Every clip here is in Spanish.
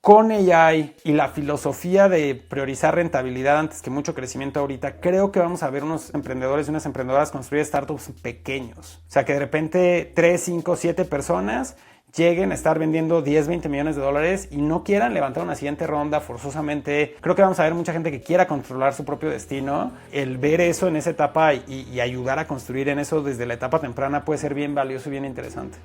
con AI y la filosofía de priorizar rentabilidad antes que mucho crecimiento ahorita, creo que vamos a ver unos emprendedores y unas emprendedoras construir startups pequeños. O sea, que de repente 3, 5, 7 personas lleguen a estar vendiendo 10, 20 millones de dólares y no quieran levantar una siguiente ronda forzosamente. Creo que vamos a ver mucha gente que quiera controlar su propio destino. El ver eso en esa etapa y ayudar a construir en eso desde la etapa temprana puede ser bien valioso y bien interesante.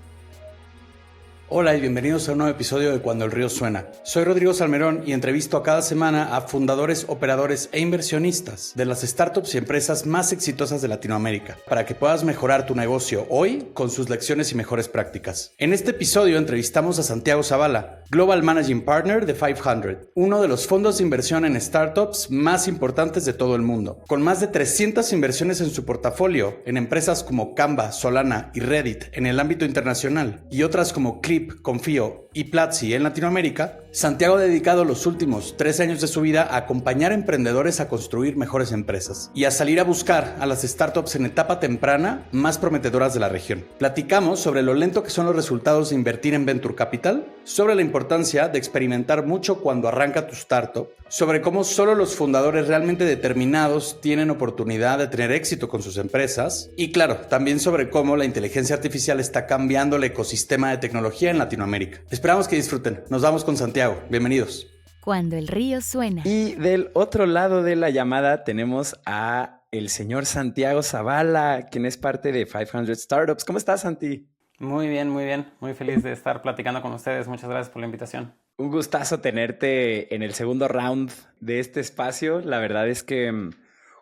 Hola y bienvenidos a un nuevo episodio de Cuando el Río Suena. Soy Rodrigo Salmerón y entrevisto a cada semana a fundadores, operadores e inversionistas de las startups y empresas más exitosas de Latinoamérica para que puedas mejorar tu negocio hoy con sus lecciones y mejores prácticas. En este episodio entrevistamos a Santiago Zavala, Global Managing Partner de 500, uno de los fondos de inversión en startups más importantes de todo el mundo. Con más de 300 inversiones en su portafolio en empresas como Canva, Solana y Reddit en el ámbito internacional y otras como Clip, Confío y Platzi en Latinoamérica, Santiago ha dedicado los últimos 3 años de su vida a acompañar a emprendedores a construir mejores empresas y a salir a buscar a las startups en etapa temprana más prometedoras de la región. Platicamos sobre lo lento que son los resultados de invertir en Venture Capital, sobre la importancia de experimentar mucho cuando arranca tu startup, sobre cómo solo los fundadores realmente determinados tienen oportunidad de tener éxito con sus empresas y claro, también sobre cómo la inteligencia artificial está cambiando el ecosistema de tecnología en Latinoamérica. Esperamos que disfruten. Nos vamos con Santiago. Bienvenidos. Cuando el río suena. Y del otro lado de la llamada tenemos a el señor Santiago Zavala, quien es parte de 500 Startups. ¿Cómo estás, Santi? Muy bien, muy bien. Muy feliz de estar platicando con ustedes. Muchas gracias por la invitación. Un gustazo tenerte en el segundo round de este espacio. La verdad es que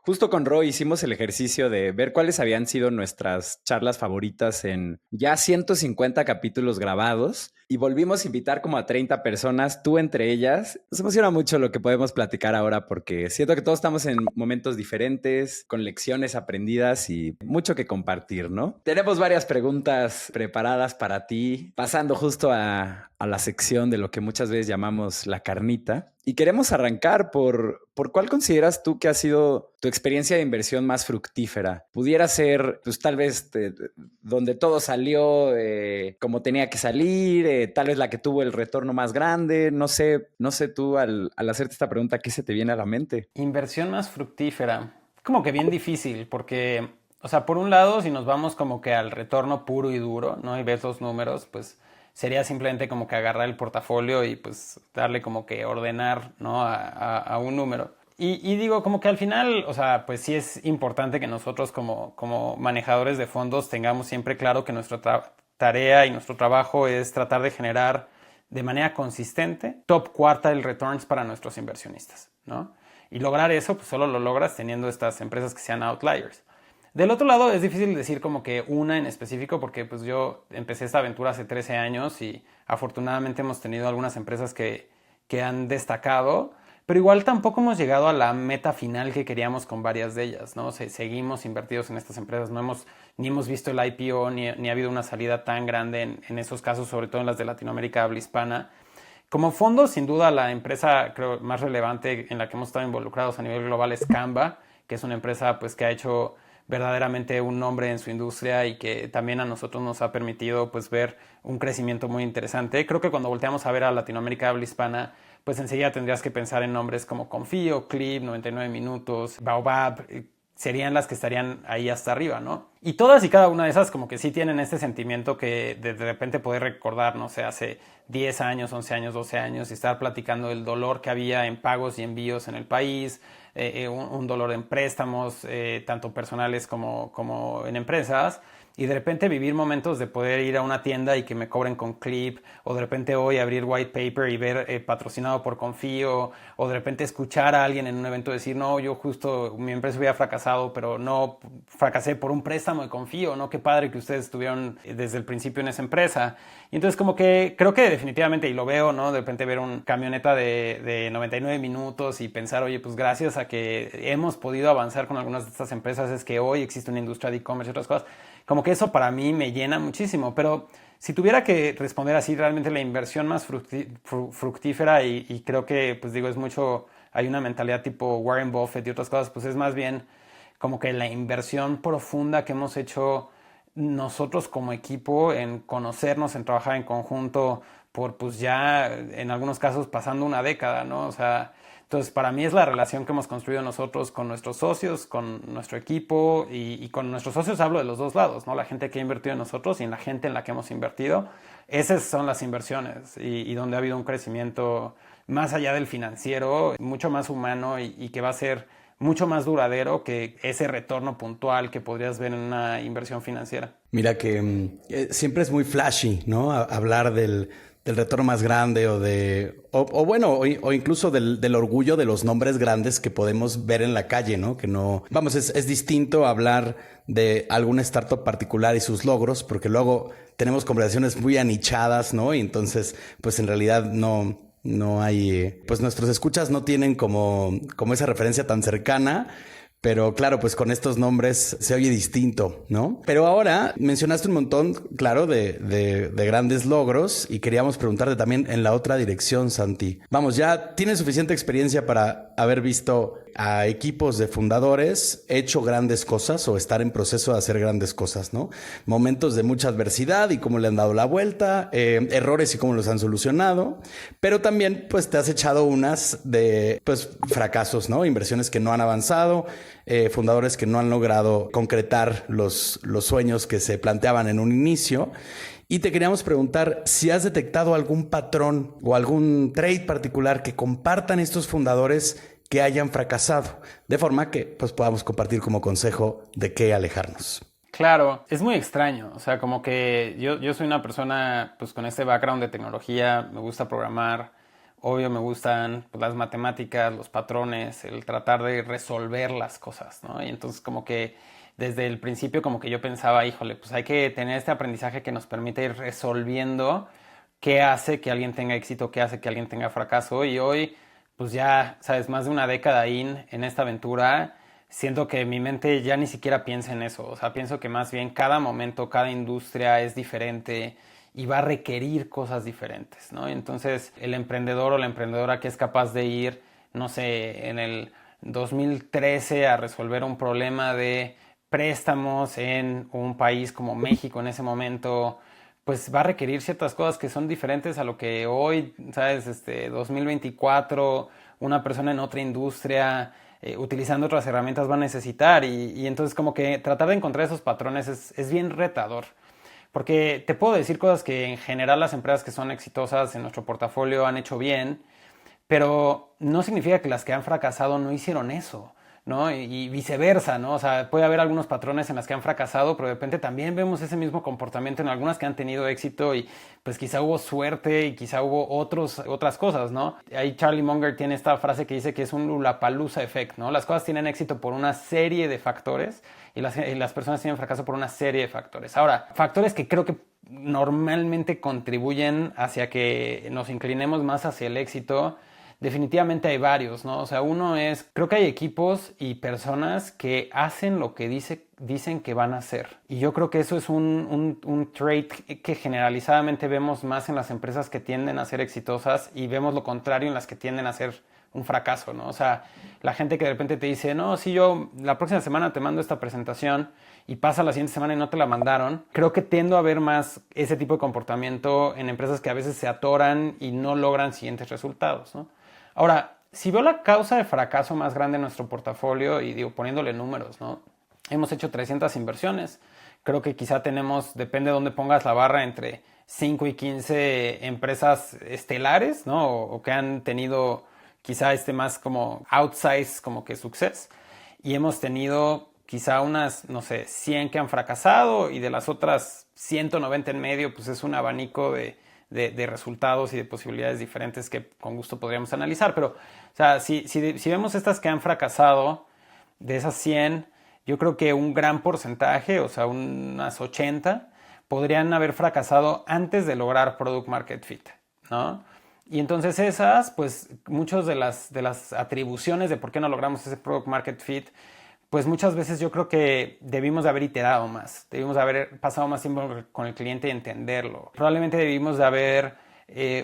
justo con Roy hicimos el ejercicio de ver cuáles habían sido nuestras charlas favoritas en ya 150 capítulos grabados y volvimos a invitar como a 30 personas, tú entre ellas. Nos emociona mucho lo que podemos platicar ahora porque siento que todos estamos en momentos diferentes, con lecciones aprendidas y mucho que compartir, ¿no? Tenemos varias preguntas preparadas para ti, pasando justo a la sección de lo que muchas veces llamamos la carnita. Y queremos arrancar por cuál consideras tú que ha sido tu experiencia de inversión más fructífera. Pudiera ser, pues tal vez donde todo salió como tenía que salir, tal vez la que tuvo el retorno más grande. No sé tú al hacerte esta pregunta, ¿qué se te viene a la mente? Inversión más fructífera. Como que bien difícil porque, o sea, por un lado, si nos vamos como que al retorno puro y duro, ¿no? Y ves los números, pues sería simplemente como que agarrar el portafolio y pues darle como que ordenar, ¿no? a un número. Y digo, como que al final, o sea, pues sí es importante que nosotros como manejadores de fondos tengamos siempre claro que nuestra tarea y nuestro trabajo es tratar de generar de manera consistente top quartile returns para nuestros inversionistas, ¿no? Y lograr eso, pues solo lo logras teniendo estas empresas que sean outliers. Del otro lado es difícil decir como que una en específico porque pues yo empecé esta aventura hace 13 años y afortunadamente hemos tenido algunas empresas que han destacado, pero igual tampoco hemos llegado a la meta final que queríamos con varias de ellas, ¿no? Seguimos invertidos en estas empresas, ni hemos visto el IPO ni ha habido una salida tan grande en esos casos, sobre todo en las de Latinoamérica habla hispana. Como fondo, sin duda, la empresa creo más relevante en la que hemos estado involucrados a nivel global es Canva, que es una empresa pues que ha hecho verdaderamente un nombre en su industria y que también a nosotros nos ha permitido pues ver un crecimiento muy interesante. Creo que cuando volteamos a ver a Latinoamérica habla hispana, pues enseguida tendrías que pensar en nombres como Confío, Clip, 99 Minutos, Baobab, serían las que estarían ahí hasta arriba, ¿no? Y todas y cada una de esas como que sí tienen este sentimiento que de repente poder recordar, no sé, hace 10 años, 11 años, 12 años y estar platicando el dolor que había en pagos y envíos en el país, un dolor en préstamos, tanto personales como en empresas, y de repente vivir momentos de poder ir a una tienda y que me cobren con Clip, o de repente hoy abrir white paper y ver patrocinado por Confío, o de repente escuchar a alguien en un evento decir, no, yo justo, mi empresa hubiera fracasado, pero no fracasé por un préstamo de Confío, ¿no? Qué padre que ustedes estuvieron desde el principio en esa empresa. Y entonces como que creo que definitivamente, y lo veo, ¿no? De repente ver un camioneta de 99 minutos y pensar, oye, pues gracias a que hemos podido avanzar con algunas de estas empresas es que hoy existe una industria de e-commerce y otras cosas. Como que eso para mí me llena muchísimo, pero si tuviera que responder así, realmente la inversión más fructífera y creo que, pues digo, es mucho, hay una mentalidad tipo Warren Buffett y otras cosas, pues es más bien como que la inversión profunda que hemos hecho nosotros como equipo en conocernos, en trabajar en conjunto por pues ya en algunos casos pasando una década, ¿no? O sea, entonces para mí es la relación que hemos construido nosotros con nuestros socios, con nuestro equipo y con nuestros socios hablo de los dos lados, ¿no? La gente que ha invertido en nosotros y en la gente en la que hemos invertido. Esas son las inversiones y donde ha habido un crecimiento más allá del financiero, mucho más humano y que va a ser mucho más duradero que ese retorno puntual que podrías ver en una inversión financiera. Mira que siempre es muy flashy, ¿no? Hablar del retorno más grande o incluso del orgullo de los nombres grandes que podemos ver en la calle, ¿no? Que no, vamos, es distinto hablar de alguna startup particular y sus logros, porque luego tenemos conversaciones muy anichadas, ¿no? Y entonces, pues en realidad no hay, pues nuestros escuchas no tienen como esa referencia tan cercana. Pero claro, pues con estos nombres se oye distinto, ¿no? Pero ahora mencionaste un montón, claro, de grandes logros y queríamos preguntarte también en la otra dirección, Santi. Vamos, ya tienes suficiente experiencia para haber visto a equipos de fundadores hecho grandes cosas o estar en proceso de hacer grandes cosas, ¿no? Momentos de mucha adversidad y cómo le han dado la vuelta, errores y cómo los han solucionado, pero también pues te has echado unas de pues fracasos, ¿no? Inversiones que no han avanzado, fundadores que no han logrado concretar los sueños que se planteaban en un inicio. Y te queríamos preguntar si has detectado algún patrón o algún trait particular que compartan estos fundadores que hayan fracasado, de forma que pues podamos compartir como consejo de qué alejarnos. Claro, es muy extraño, o sea, como que yo soy una persona pues con este background de tecnología, me gusta programar, obvio me gustan pues, las matemáticas, los patrones, el tratar de resolver las cosas, ¿no? Y entonces como que desde el principio como que yo pensaba, híjole, pues hay que tener este aprendizaje que nos permite ir resolviendo qué hace que alguien tenga éxito, qué hace que alguien tenga fracaso. Y hoy, pues ya, sabes, más de una década en esta aventura, siento que mi mente ya ni siquiera piensa en eso. O sea, pienso que más bien cada momento, cada industria es diferente y va a requerir cosas diferentes, ¿no? Entonces, el emprendedor o la emprendedora que es capaz de ir, no sé, en el 2013 a resolver un problema de préstamos en un país como México en ese momento, pues va a requerir ciertas cosas que son diferentes a lo que hoy, ¿sabes? 2024, una persona en otra industria, utilizando otras herramientas va a necesitar y entonces como que tratar de encontrar esos patrones es bien retador. Porque te puedo decir cosas que en general las empresas que son exitosas en nuestro portafolio han hecho bien, pero no significa que las que han fracasado no hicieron eso, ¿no? Y viceversa, ¿no? O sea, puede haber algunos patrones en las que han fracasado, pero de repente también vemos ese mismo comportamiento en algunas que han tenido éxito y pues quizá hubo suerte y quizá hubo otras cosas, ¿no? Ahí Charlie Munger tiene esta frase que dice que es un Lollapalooza effect, ¿no? Las cosas tienen éxito por una serie de factores y las personas tienen fracaso por una serie de factores. Ahora, factores que creo que normalmente contribuyen hacia que nos inclinemos más hacia el éxito. Definitivamente hay varios, ¿no? O sea, uno es, creo que hay equipos y personas que hacen lo que dicen que van a hacer. Y yo creo que eso es un trait que generalizadamente vemos más en las empresas que tienden a ser exitosas y vemos lo contrario en las que tienden a ser un fracaso, ¿no? O sea, la gente que de repente te dice, no, si yo la próxima semana te mando esta presentación y pasa la siguiente semana y no te la mandaron, creo que tiendo a ver más ese tipo de comportamiento en empresas que a veces se atoran y no logran siguientes resultados, ¿no? Ahora, si veo la causa de fracaso más grande en nuestro portafolio y digo, poniéndole números, ¿no? Hemos hecho 300 inversiones. Creo que quizá tenemos, depende de dónde pongas la barra, entre 5 y 15 empresas estelares, ¿no? O que han tenido quizá más como outsize, como que success. Y hemos tenido quizá unas, no sé, 100 que han fracasado y de las otras 190 en medio, pues es un abanico de resultados y de posibilidades diferentes que con gusto podríamos analizar. Pero, o sea, si vemos estas que han fracasado, de esas 100, yo creo que un gran porcentaje, o sea, unas 80, podrían haber fracasado antes de lograr Product Market Fit, ¿no? Y entonces esas, pues, muchas de las atribuciones de por qué no logramos ese Product Market Fit, pues muchas veces yo creo que debimos de haber iterado más, debimos de haber pasado más tiempo con el cliente y entenderlo. Probablemente debimos de haber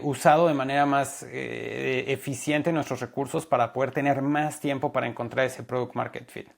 usado de manera más eficiente nuestros recursos para poder tener más tiempo para encontrar ese Product Market Fit.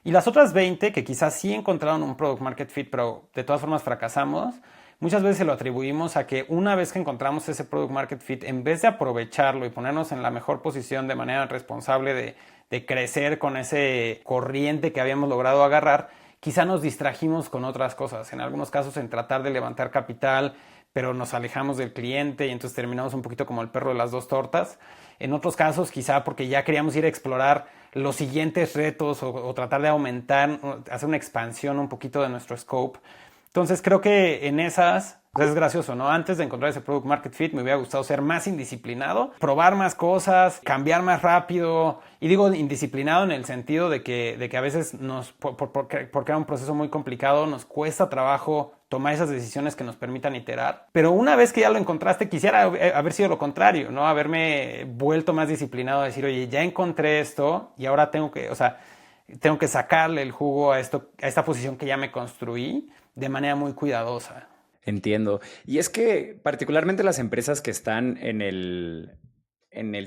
Y las otras 20, que quizás sí encontraron un Product Market Fit, pero de todas formas fracasamos, muchas veces se lo atribuimos a que una vez que encontramos ese product market fit, en vez de aprovecharlo y ponernos en la mejor posición de manera responsable de crecer con ese corriente que habíamos logrado agarrar, quizá nos distrajimos con otras cosas. En algunos casos en tratar de levantar capital, pero nos alejamos del cliente y entonces terminamos un poquito como el perro de las dos tortas. En otros casos quizá porque ya queríamos ir a explorar los siguientes retos o tratar de aumentar, hacer una expansión un poquito de nuestro scope. Entonces creo que en esas, es gracioso, ¿no? Antes de encontrar ese product market fit me hubiera gustado ser más indisciplinado, probar más cosas, cambiar más rápido. Y digo indisciplinado en el sentido de que a veces porque era un proceso muy complicado, nos cuesta trabajo tomar esas decisiones que nos permitan iterar. Pero una vez que ya lo encontraste, quisiera haber sido lo contrario, ¿no? Haberme vuelto más disciplinado, a decir, oye, ya encontré esto y ahora tengo que sacarle el jugo a esta posición que ya me construí de manera muy cuidadosa. Entiendo. Y es que particularmente las empresas que están en el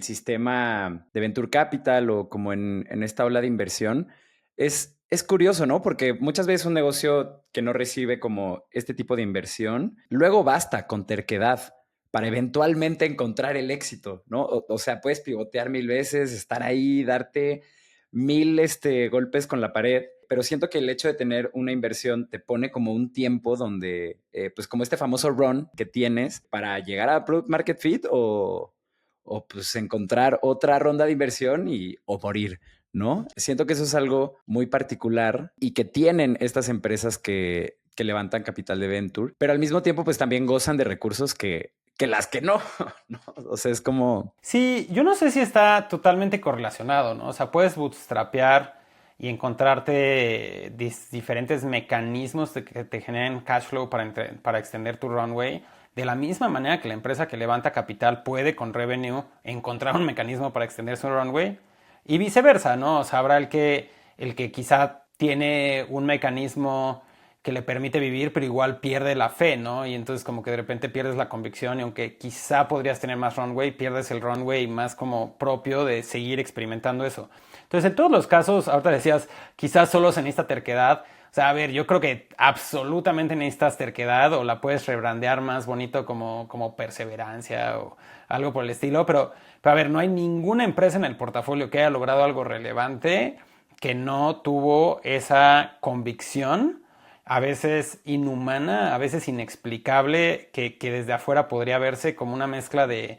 sistema de Venture Capital o como en esta ola de inversión, es curioso, ¿no? Porque muchas veces un negocio que no recibe como este tipo de inversión, luego basta con terquedad para eventualmente encontrar el éxito, ¿no? O sea, puedes pivotear 1000 veces, estar ahí, darte 1000 golpes con la pared, pero siento que el hecho de tener una inversión te pone como un tiempo donde, pues como este famoso run que tienes para llegar a Product Market Fit o pues encontrar otra ronda de inversión o morir, ¿no? Siento que eso es algo muy particular y que tienen estas empresas que levantan capital de venture, pero al mismo tiempo pues también gozan de recursos que las que no, ¿no? O sea, es como... Sí, yo no sé si está totalmente correlacionado, ¿no? O sea, puedes bootstrapear y encontrarte diferentes mecanismos que te generen cash flow para extender tu runway. De la misma manera que la empresa que levanta capital puede con revenue encontrar un mecanismo para extender su runway. Y viceversa, ¿no? O sea, habrá el que quizá tiene un mecanismo que le permite vivir, pero igual pierde la fe, ¿no? Y entonces como que de repente pierdes la convicción y aunque quizá podrías tener más runway, pierdes el runway más como propio de seguir experimentando eso. Entonces en todos los casos, ahorita decías, quizás solo se necesita terquedad. O sea, a ver, yo creo que absolutamente necesitas terquedad o la puedes rebrandear más bonito como perseverancia o algo por el estilo, pero a ver, no hay ninguna empresa en el portafolio que haya logrado algo relevante que no tuvo esa convicción, a veces inhumana, a veces inexplicable, que desde afuera podría verse como una mezcla de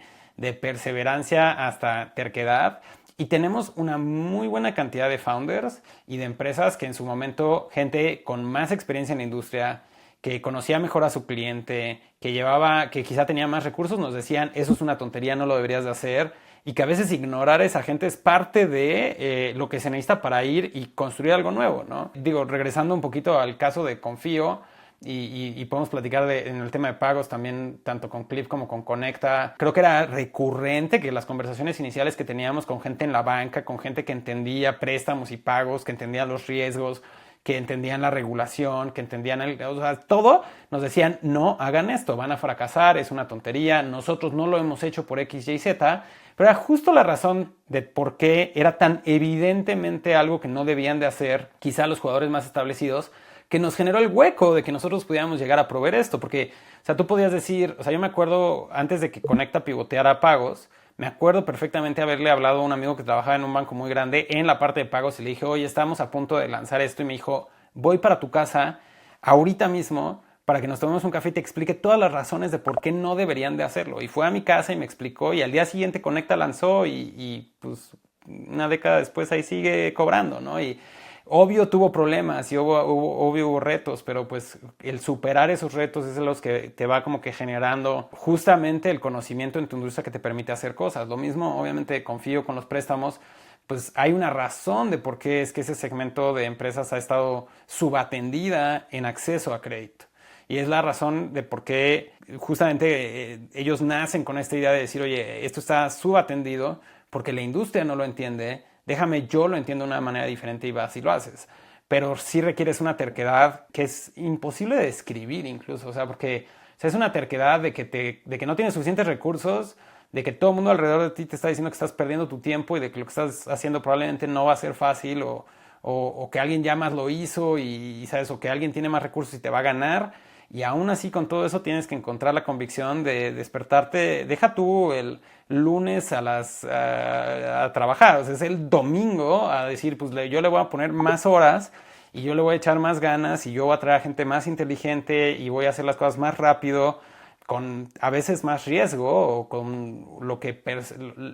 perseverancia hasta terquedad. Y tenemos una muy buena cantidad de founders y de empresas que en su momento, gente con más experiencia en la industria, que conocía mejor a su cliente, que quizá tenía más recursos, nos decían, eso es una tontería, no lo deberías de hacer. Y que a veces ignorar a esa gente es parte de lo que se necesita para ir y construir algo nuevo, ¿no? Digo, regresando un poquito al caso de Confío, y podemos platicar en el tema de pagos también, tanto con Clip como con Conecta. Creo que era recurrente que las conversaciones iniciales que teníamos con gente en la banca, con gente que entendía préstamos y pagos, que entendía los riesgos, que entendían la regulación, que entendían o sea, todo, nos decían, no hagan esto, van a fracasar, es una tontería, nosotros no lo hemos hecho por X, Y, Z, pero era justo la razón de por qué era tan evidentemente algo que no debían de hacer, quizá los jugadores más establecidos, que nos generó el hueco de que nosotros pudiéramos llegar a proveer esto, porque, o sea, tú podías decir, o sea, yo me acuerdo antes de que Conecta pivoteara pagos, me acuerdo perfectamente haberle hablado a un amigo que trabajaba en un banco muy grande en la parte de pagos y le dije, oye, estamos a punto de lanzar esto, y me dijo, voy para tu casa ahorita mismo para que nos tomemos un café y te explique todas las razones de por qué no deberían de hacerlo. Y fue a mi casa y me explicó, y al día siguiente Conecta lanzó y pues una década después ahí sigue cobrando, ¿no? Y obvio tuvo problemas y obvio hubo retos, pero pues el superar esos retos es los que te va como que generando justamente el conocimiento en tu industria que te permite hacer cosas. Lo mismo, obviamente, Confío con los préstamos, pues hay una razón de por qué es que ese segmento de empresas ha estado subatendida en acceso a crédito. Y es la razón de por qué justamente ellos nacen con esta idea de decir, oye, esto está subatendido porque la industria no lo entiende, déjame yo lo entiendo de una manera diferente y vas y lo haces. Pero sí requieres una terquedad que es imposible de describir incluso, o sea, porque o sea, es una terquedad de que no tienes suficientes recursos, de que todo el mundo alrededor de ti te está diciendo que estás perdiendo tu tiempo y de que lo que estás haciendo probablemente no va a ser fácil o que alguien ya más lo hizo y ¿sabes? O que alguien tiene más recursos y te va a ganar. Y aún así con todo eso tienes que encontrar la convicción de despertarte. Deja tú el lunes a trabajar, o sea, es el domingo a decir, pues yo le voy a poner más horas y yo le voy a echar más ganas y yo voy a traer a gente más inteligente y voy a hacer las cosas más rápido, con a veces más riesgo o con lo que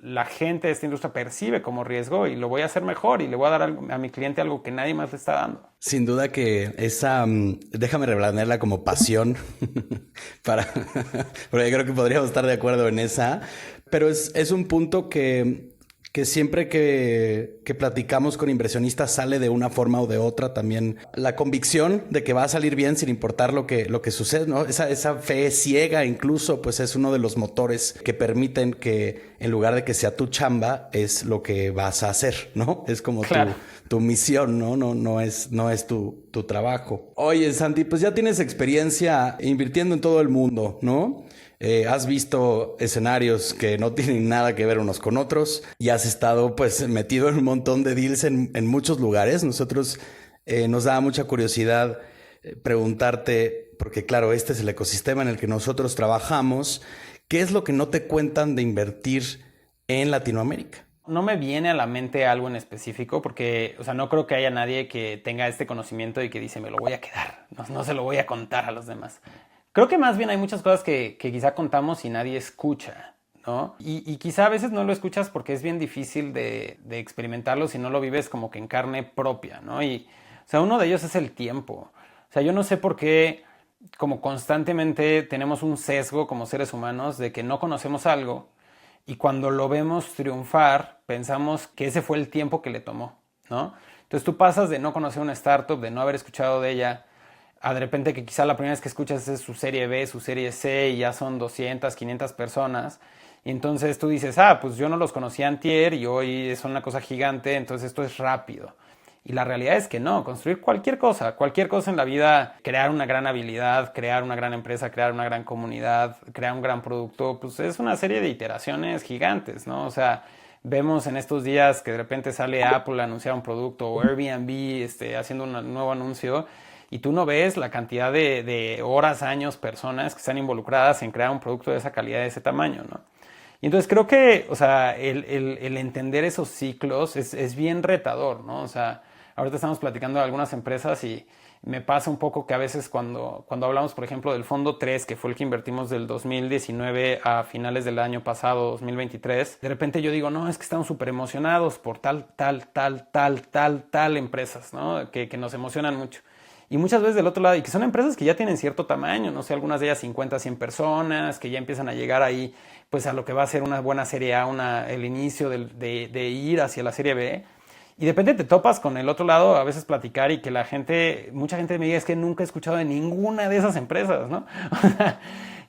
la gente de esta industria percibe como riesgo, y lo voy a hacer mejor y le voy a dar a mi cliente algo que nadie más le está dando. Sin duda que esa, déjame reblandarla como pasión, porque yo creo que podríamos estar de acuerdo en esa, pero es un punto que siempre que platicamos con inversionistas sale de una forma o de otra también. La convicción de que va a salir bien sin importar lo que sucede, ¿no? Esa fe ciega incluso, pues es uno de los motores que permiten que en lugar de que sea tu chamba, es lo que vas a hacer, ¿no? Es como claro. tu misión, ¿no? No es tu trabajo. Oye, Santi, pues ya tienes experiencia invirtiendo en todo el mundo, ¿no? Has visto escenarios que no tienen nada que ver unos con otros y has estado pues metido en un montón de deals en muchos lugares. Nosotros nos da mucha curiosidad preguntarte, porque claro, este es el ecosistema en el que nosotros trabajamos, ¿qué es lo que no te cuentan de invertir en Latinoamérica? No me viene a la mente algo en específico porque, o sea, no creo que haya nadie que tenga este conocimiento y que dice, me lo voy a quedar, no se lo voy a contar a los demás. Creo que más bien hay muchas cosas que quizá contamos y nadie escucha, ¿no? Y quizá a veces no lo escuchas porque es bien difícil de experimentarlo si no lo vives como que en carne propia, ¿no? Y, o sea, uno de ellos es el tiempo. O sea, yo no sé por qué como constantemente tenemos un sesgo como seres humanos de que no conocemos algo y cuando lo vemos triunfar pensamos que ese fue el tiempo que le tomó, ¿no? Entonces tú pasas de no conocer una startup, de no haber escuchado de ella, a de repente que quizá la primera vez que escuchas es su serie B, su serie C y ya son 200, 500 personas. Y entonces tú dices, pues yo no los conocía antier y hoy es una cosa gigante, entonces esto es rápido. Y la realidad es que no, construir cualquier cosa en la vida, crear una gran habilidad, crear una gran empresa, crear una gran comunidad, crear un gran producto, pues es una serie de iteraciones gigantes, ¿no? O sea, vemos en estos días que de repente sale Apple a anunciar un producto o Airbnb haciendo un nuevo anuncio y tú no ves la cantidad de horas, años, personas que están involucradas en crear un producto de esa calidad, de ese tamaño, ¿no? Y entonces creo que, o sea, el entender esos ciclos es bien retador, ¿no? O sea, ahorita estamos platicando de algunas empresas y me pasa un poco que a veces cuando hablamos, por ejemplo, del Fondo 3, que fue el que invertimos del 2019 a finales del año pasado, 2023, de repente yo digo, no, es que estamos súper emocionados por tal empresas, ¿no? Que nos emocionan mucho. Y muchas veces del otro lado, y que son empresas que ya tienen cierto tamaño, no sé, algunas de ellas 50, 100 personas, que ya empiezan a llegar ahí, pues a lo que va a ser una buena serie A, el inicio de ir hacia la serie B. Y de repente te topas con el otro lado, a veces platicar y que mucha gente me diga, es que nunca he escuchado de ninguna de esas empresas, ¿no?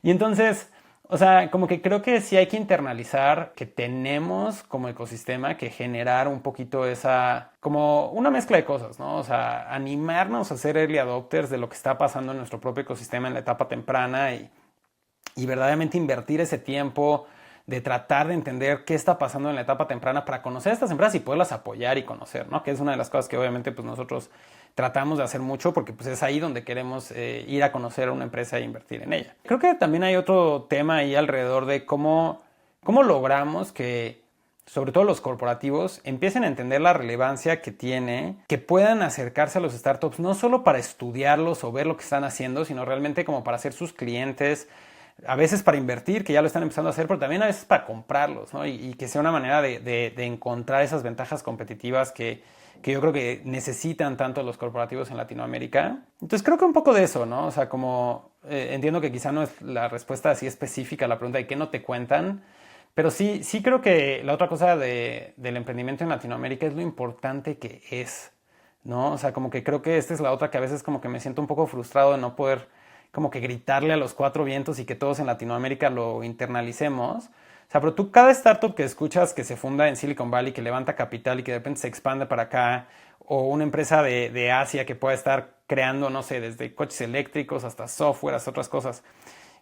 Y entonces, o sea, como que creo que sí hay que internalizar que tenemos como ecosistema que generar un poquito como una mezcla de cosas, ¿no? O sea, animarnos a ser early adopters de lo que está pasando en nuestro propio ecosistema en la etapa temprana y verdaderamente invertir ese tiempo de tratar de entender qué está pasando en la etapa temprana para conocer a estas empresas y poderlas apoyar y conocer, ¿no? Que es una de las cosas que obviamente pues nosotros tratamos de hacer mucho porque pues es ahí donde queremos ir a conocer a una empresa e invertir en ella. Creo que también hay otro tema ahí alrededor de cómo logramos que, sobre todo los corporativos, empiecen a entender la relevancia que tiene, que puedan acercarse a los startups no solo para estudiarlos o ver lo que están haciendo, sino realmente como para ser sus clientes, a veces para invertir, que ya lo están empezando a hacer, pero también a veces para comprarlos, ¿no? Y que sea una manera de encontrar esas ventajas competitivas que yo creo que necesitan tanto los corporativos en Latinoamérica. Entonces creo que un poco de eso, ¿no? O sea, como entiendo que quizá no es la respuesta así específica a la pregunta de qué no te cuentan, pero sí creo que la otra cosa del emprendimiento en Latinoamérica es lo importante que es, ¿no? O sea, como que creo que esta es la otra que a veces como que me siento un poco frustrado de no poder como que gritarle a los cuatro vientos y que todos en Latinoamérica lo internalicemos. O sea, pero tú cada startup que escuchas que se funda en Silicon Valley, que levanta capital y que de repente se expande para acá, o una empresa de Asia que pueda estar creando, no sé, desde coches eléctricos hasta software, hasta otras cosas,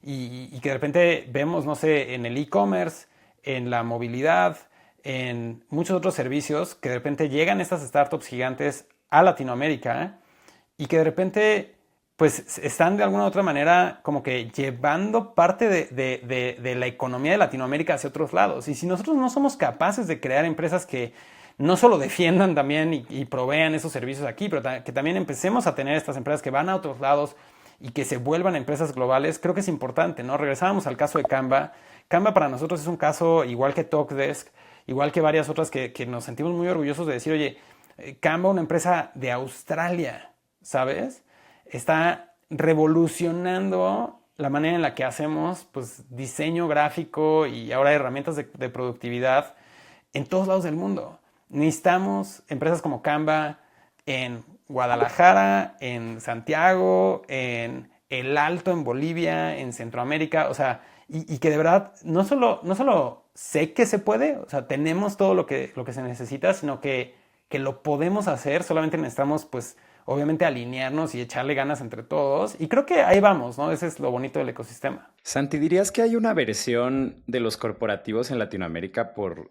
y que de repente vemos, no sé, en el e-commerce, en la movilidad, en muchos otros servicios, que de repente llegan estas startups gigantes a Latinoamérica y que de repente pues están de alguna u otra manera como que llevando parte de la economía de Latinoamérica hacia otros lados. Y si nosotros no somos capaces de crear empresas que no solo defiendan también y provean esos servicios aquí, pero que también empecemos a tener estas empresas que van a otros lados y que se vuelvan empresas globales, creo que es importante, ¿no? Regresábamos al caso de Canva. Canva para nosotros es un caso igual que Talkdesk, igual que varias otras que nos sentimos muy orgullosos de decir, oye, Canva, una empresa de Australia, ¿sabes? Está revolucionando la manera en la que hacemos pues, diseño gráfico y ahora herramientas de productividad en todos lados del mundo. Necesitamos empresas como Canva en Guadalajara, en Santiago, en El Alto, en Bolivia, en Centroamérica, o sea, y que de verdad no solo sé que se puede, o sea, tenemos todo lo que se necesita, sino que lo podemos hacer, solamente necesitamos pues obviamente alinearnos y echarle ganas entre todos. Y creo que ahí vamos, ¿no? Ese es lo bonito del ecosistema. Santi, ¿dirías que hay una versión de los corporativos en Latinoamérica por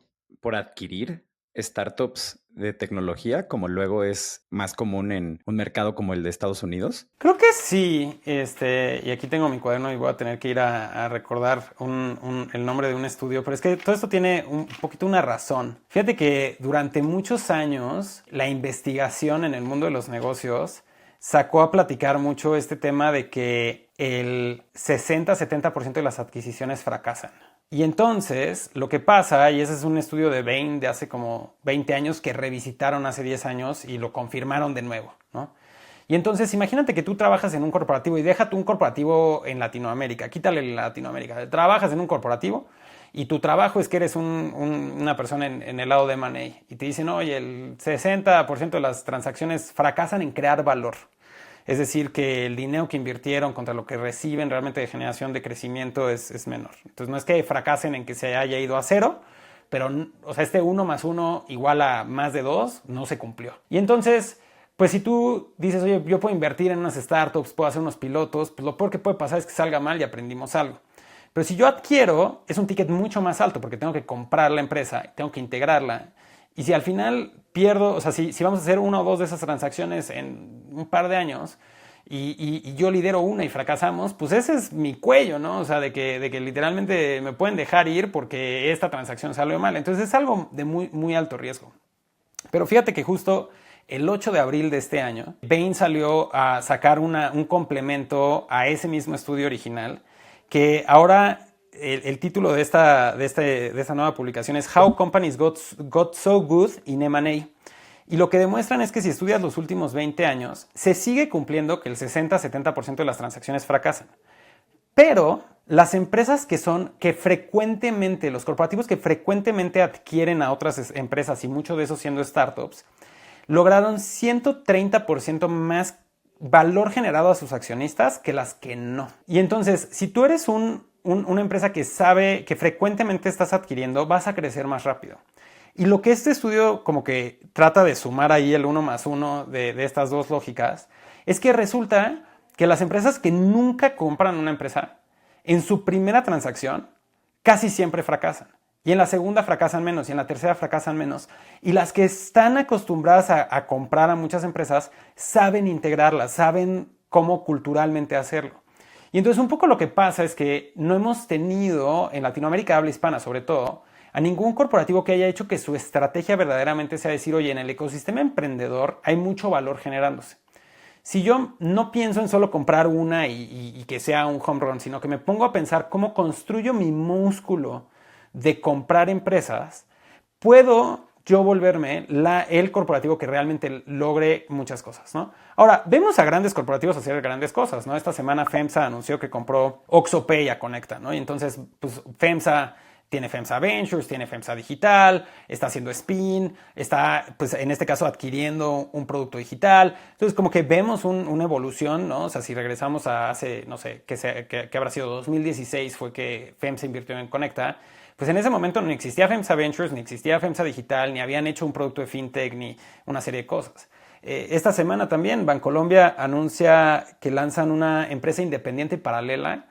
adquirir startups de tecnología, como luego es más común en un mercado como el de Estados Unidos? Creo que sí. Y aquí tengo mi cuaderno y voy a tener que ir a recordar el nombre de un estudio, pero es que todo esto tiene un poquito una razón. Fíjate que durante muchos años la investigación en el mundo de los negocios sacó a platicar mucho este tema de que el 60-70% de las adquisiciones fracasan. Y entonces lo que pasa, y ese es un estudio de Bain de hace como 20 años que revisitaron hace 10 años y lo confirmaron de nuevo, ¿no? Y entonces imagínate que tú trabajas en un corporativo y déjate un corporativo en Latinoamérica, quítale Latinoamérica, trabajas en un corporativo y tu trabajo es que eres una persona en el lado de M&A y te dicen, oye, el 60% de las transacciones fracasan en crear valor. Es decir, que el dinero que invirtieron contra lo que reciben realmente de generación de crecimiento es menor. Entonces no es que fracasen en que se haya ido a cero, pero o sea, este 1 más 1 igual a más de 2 no se cumplió. Y entonces, pues si tú dices, oye, yo puedo invertir en unas startups, puedo hacer unos pilotos, pues lo peor que puede pasar es que salga mal y aprendimos algo. Pero si yo adquiero, es un ticket mucho más alto porque tengo que comprar la empresa, tengo que integrarla. Y si al final pierdo, o sea, si vamos a hacer una o dos de esas transacciones en un par de años y yo lidero una y fracasamos, pues ese es mi cuello, ¿no? O sea, de que literalmente me pueden dejar ir porque esta transacción salió mal. Entonces es algo de muy, muy alto riesgo. Pero fíjate que justo el 8 de abril de este año, Bain salió a sacar un complemento a ese mismo estudio original que ahora... El título de esta nueva publicación es How Companies Got So Good in M&A. Y lo que demuestran es que si estudias los últimos 20 años, se sigue cumpliendo que el 60-70% de las transacciones fracasan. Pero las empresas que frecuentemente, los corporativos que frecuentemente adquieren a otras empresas, y mucho de eso siendo startups, lograron 130% más valor generado a sus accionistas que las que no. Y entonces, si tú eres una empresa que sabe que frecuentemente estás adquiriendo, vas a crecer más rápido. Y lo que este estudio como que trata de sumar ahí el 1 más 1 de estas dos lógicas, es que resulta que las empresas que nunca compran una empresa, en su primera transacción, casi siempre fracasan. Y en la segunda fracasan menos, y en la tercera fracasan menos. Y las que están acostumbradas a comprar a muchas empresas, saben integrarlas, saben cómo culturalmente hacerlo. Y entonces un poco lo que pasa es que no hemos tenido, en Latinoamérica habla hispana sobre todo, a ningún corporativo que haya hecho que su estrategia verdaderamente sea decir, oye, en el ecosistema emprendedor hay mucho valor generándose. Si yo no pienso en solo comprar una y que sea un home run, sino que me pongo a pensar cómo construyo mi músculo de comprar empresas, puedo yo volverme el corporativo que realmente logre muchas cosas, ¿no? Ahora, vemos a grandes corporativos hacer grandes cosas, ¿no? Esta semana FEMSA anunció que compró OxxoPay a Conecta, ¿no? Y entonces, pues, FEMSA tiene FEMSA Ventures, tiene FEMSA Digital, está haciendo spin, está, pues, en este caso, adquiriendo un producto digital. Entonces, como que vemos una evolución, ¿no? O sea, si regresamos a hace, no sé, que habrá sido 2016 fue que FEMSA invirtió en Conecta. Pues en ese momento no existía FEMSA Ventures, ni existía FEMSA Digital, ni habían hecho un producto de fintech, ni una serie de cosas. Esta semana también Bancolombia anuncia que lanzan una empresa independiente y paralela,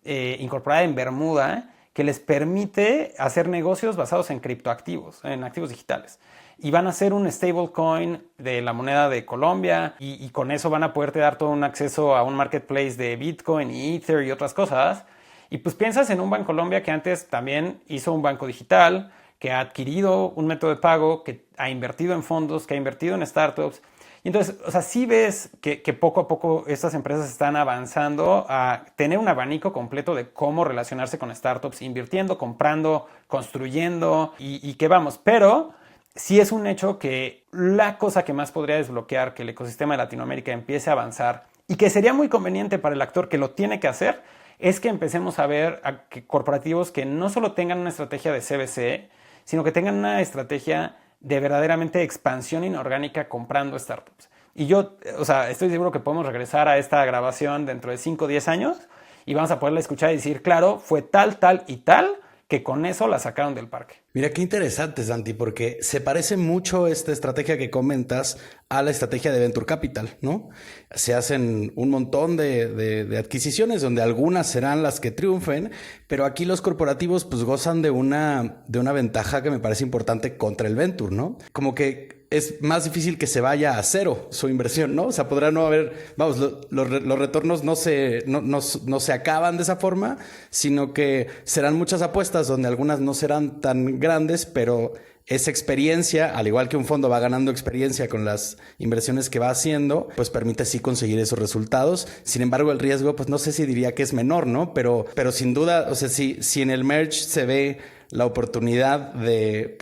incorporada en Bermuda, que les permite hacer negocios basados en criptoactivos, en activos digitales. Y van a hacer un stablecoin de la moneda de Colombia y con eso van a poderte dar todo un acceso a un marketplace de Bitcoin y Ether y otras cosas. Y pues piensas en un Bancolombia que antes también hizo un banco digital, que ha adquirido un método de pago, que ha invertido en fondos, que ha invertido en startups. Y entonces, o sea, sí ves que poco a poco estas empresas están avanzando a tener un abanico completo de cómo relacionarse con startups, invirtiendo, comprando, construyendo y que vamos. Pero sí es un hecho que la cosa que más podría desbloquear que el ecosistema de Latinoamérica empiece a avanzar y que sería muy conveniente para el actor que lo tiene que hacer es que empecemos a ver a que corporativos que no solo tengan una estrategia de CVC, sino que tengan una estrategia de verdaderamente expansión inorgánica comprando startups. Y yo, o sea, estoy seguro que podemos regresar a esta grabación dentro de 5 o 10 años y vamos a poderla escuchar y decir, claro, fue tal, tal y tal, que con eso la sacaron del parque. Mira, qué interesante, Santi, porque se parece mucho esta estrategia que comentas a la estrategia de Venture Capital, ¿no? Se hacen un montón de adquisiciones donde algunas serán las que triunfen, pero aquí los corporativos pues gozan de una ventaja que me parece importante contra el Venture, ¿no? Como que es más difícil que se vaya a cero su inversión, ¿no? O sea, podrá no haber, vamos, los retornos no se acaban de esa forma, sino que serán muchas apuestas donde algunas no serán tan grandes, pero esa experiencia, al igual que un fondo va ganando experiencia con las inversiones que va haciendo, pues permite sí conseguir esos resultados. Sin embargo, el riesgo, pues no sé si diría que es menor, ¿no? Pero sin duda, o sea, si en el merge se ve la oportunidad de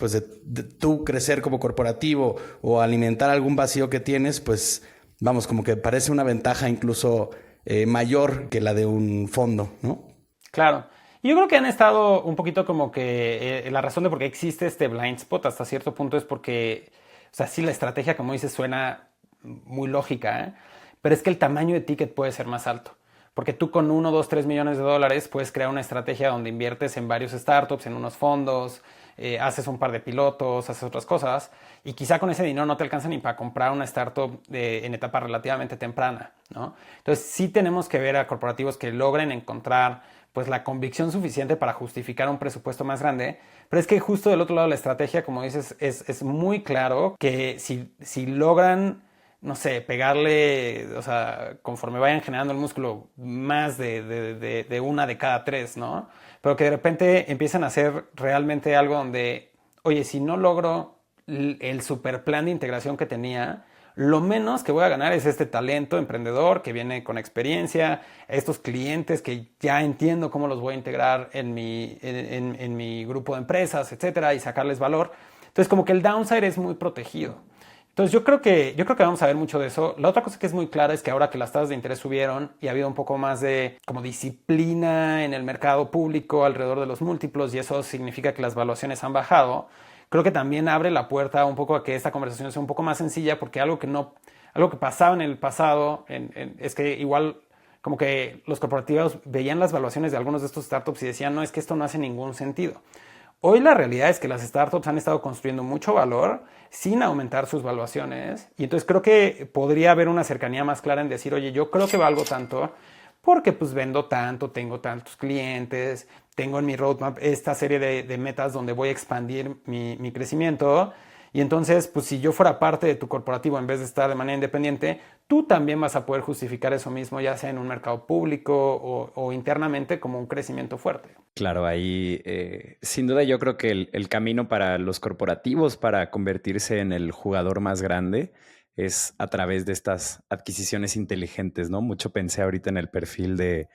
tú crecer como corporativo o alimentar algún vacío que tienes, pues vamos, como que parece una ventaja incluso mayor que la de un fondo, ¿no? Claro. Y yo creo que han estado un poquito como que la razón de por qué existe este blind spot hasta cierto punto es porque, o sea, sí la estrategia, como dices, suena muy lógica, ¿eh? Pero es que el tamaño de ticket puede ser más alto. Porque tú con 1, 2, 3 millones de dólares puedes crear una estrategia donde inviertes en varios startups, en unos fondos, haces un par de pilotos, haces otras cosas y quizá con ese dinero no te alcanza ni para comprar una startup en etapa relativamente temprana, ¿no? Entonces sí tenemos que ver a corporativos que logren encontrar pues la convicción suficiente para justificar un presupuesto más grande, pero es que justo del otro lado la estrategia, como dices, es muy claro que si logran no sé, pegarle, o sea, conforme vayan generando el músculo, más de una de cada tres, ¿no? Pero que de repente empiezan a hacer realmente algo donde, oye, si no logro el super plan de integración que tenía, lo menos que voy a ganar es este talento emprendedor que viene con experiencia, estos clientes que ya entiendo cómo los voy a integrar en mi grupo de empresas, etcétera, y sacarles valor. Entonces, como que el downside es muy protegido. Entonces yo creo que vamos a ver mucho de eso. La otra cosa que es muy clara es que ahora que las tasas de interés subieron y ha habido un poco más de como disciplina en el mercado público alrededor de los múltiplos y eso significa que las valuaciones han bajado, creo que también abre la puerta un poco a que esta conversación sea un poco más sencilla porque algo que pasaba en el pasado es que igual como que los corporativos veían las valuaciones de algunos de estos startups y decían, no, es que esto no hace ningún sentido. Hoy la realidad es que las startups han estado construyendo mucho valor sin aumentar sus valuaciones y entonces creo que podría haber una cercanía más clara en decir, oye, yo creo que valgo tanto porque pues vendo tanto, tengo tantos clientes, tengo en mi roadmap esta serie de metas donde voy a expandir mi crecimiento y entonces pues si yo fuera parte de tu corporativo en vez de estar de manera independiente, tú también vas a poder justificar eso mismo, ya sea en un mercado público o internamente como un crecimiento fuerte. Claro, ahí sin duda yo creo que el camino para los corporativos para convertirse en el jugador más grande es a través de estas adquisiciones inteligentes, ¿no? Mucho pensé ahorita en el perfil de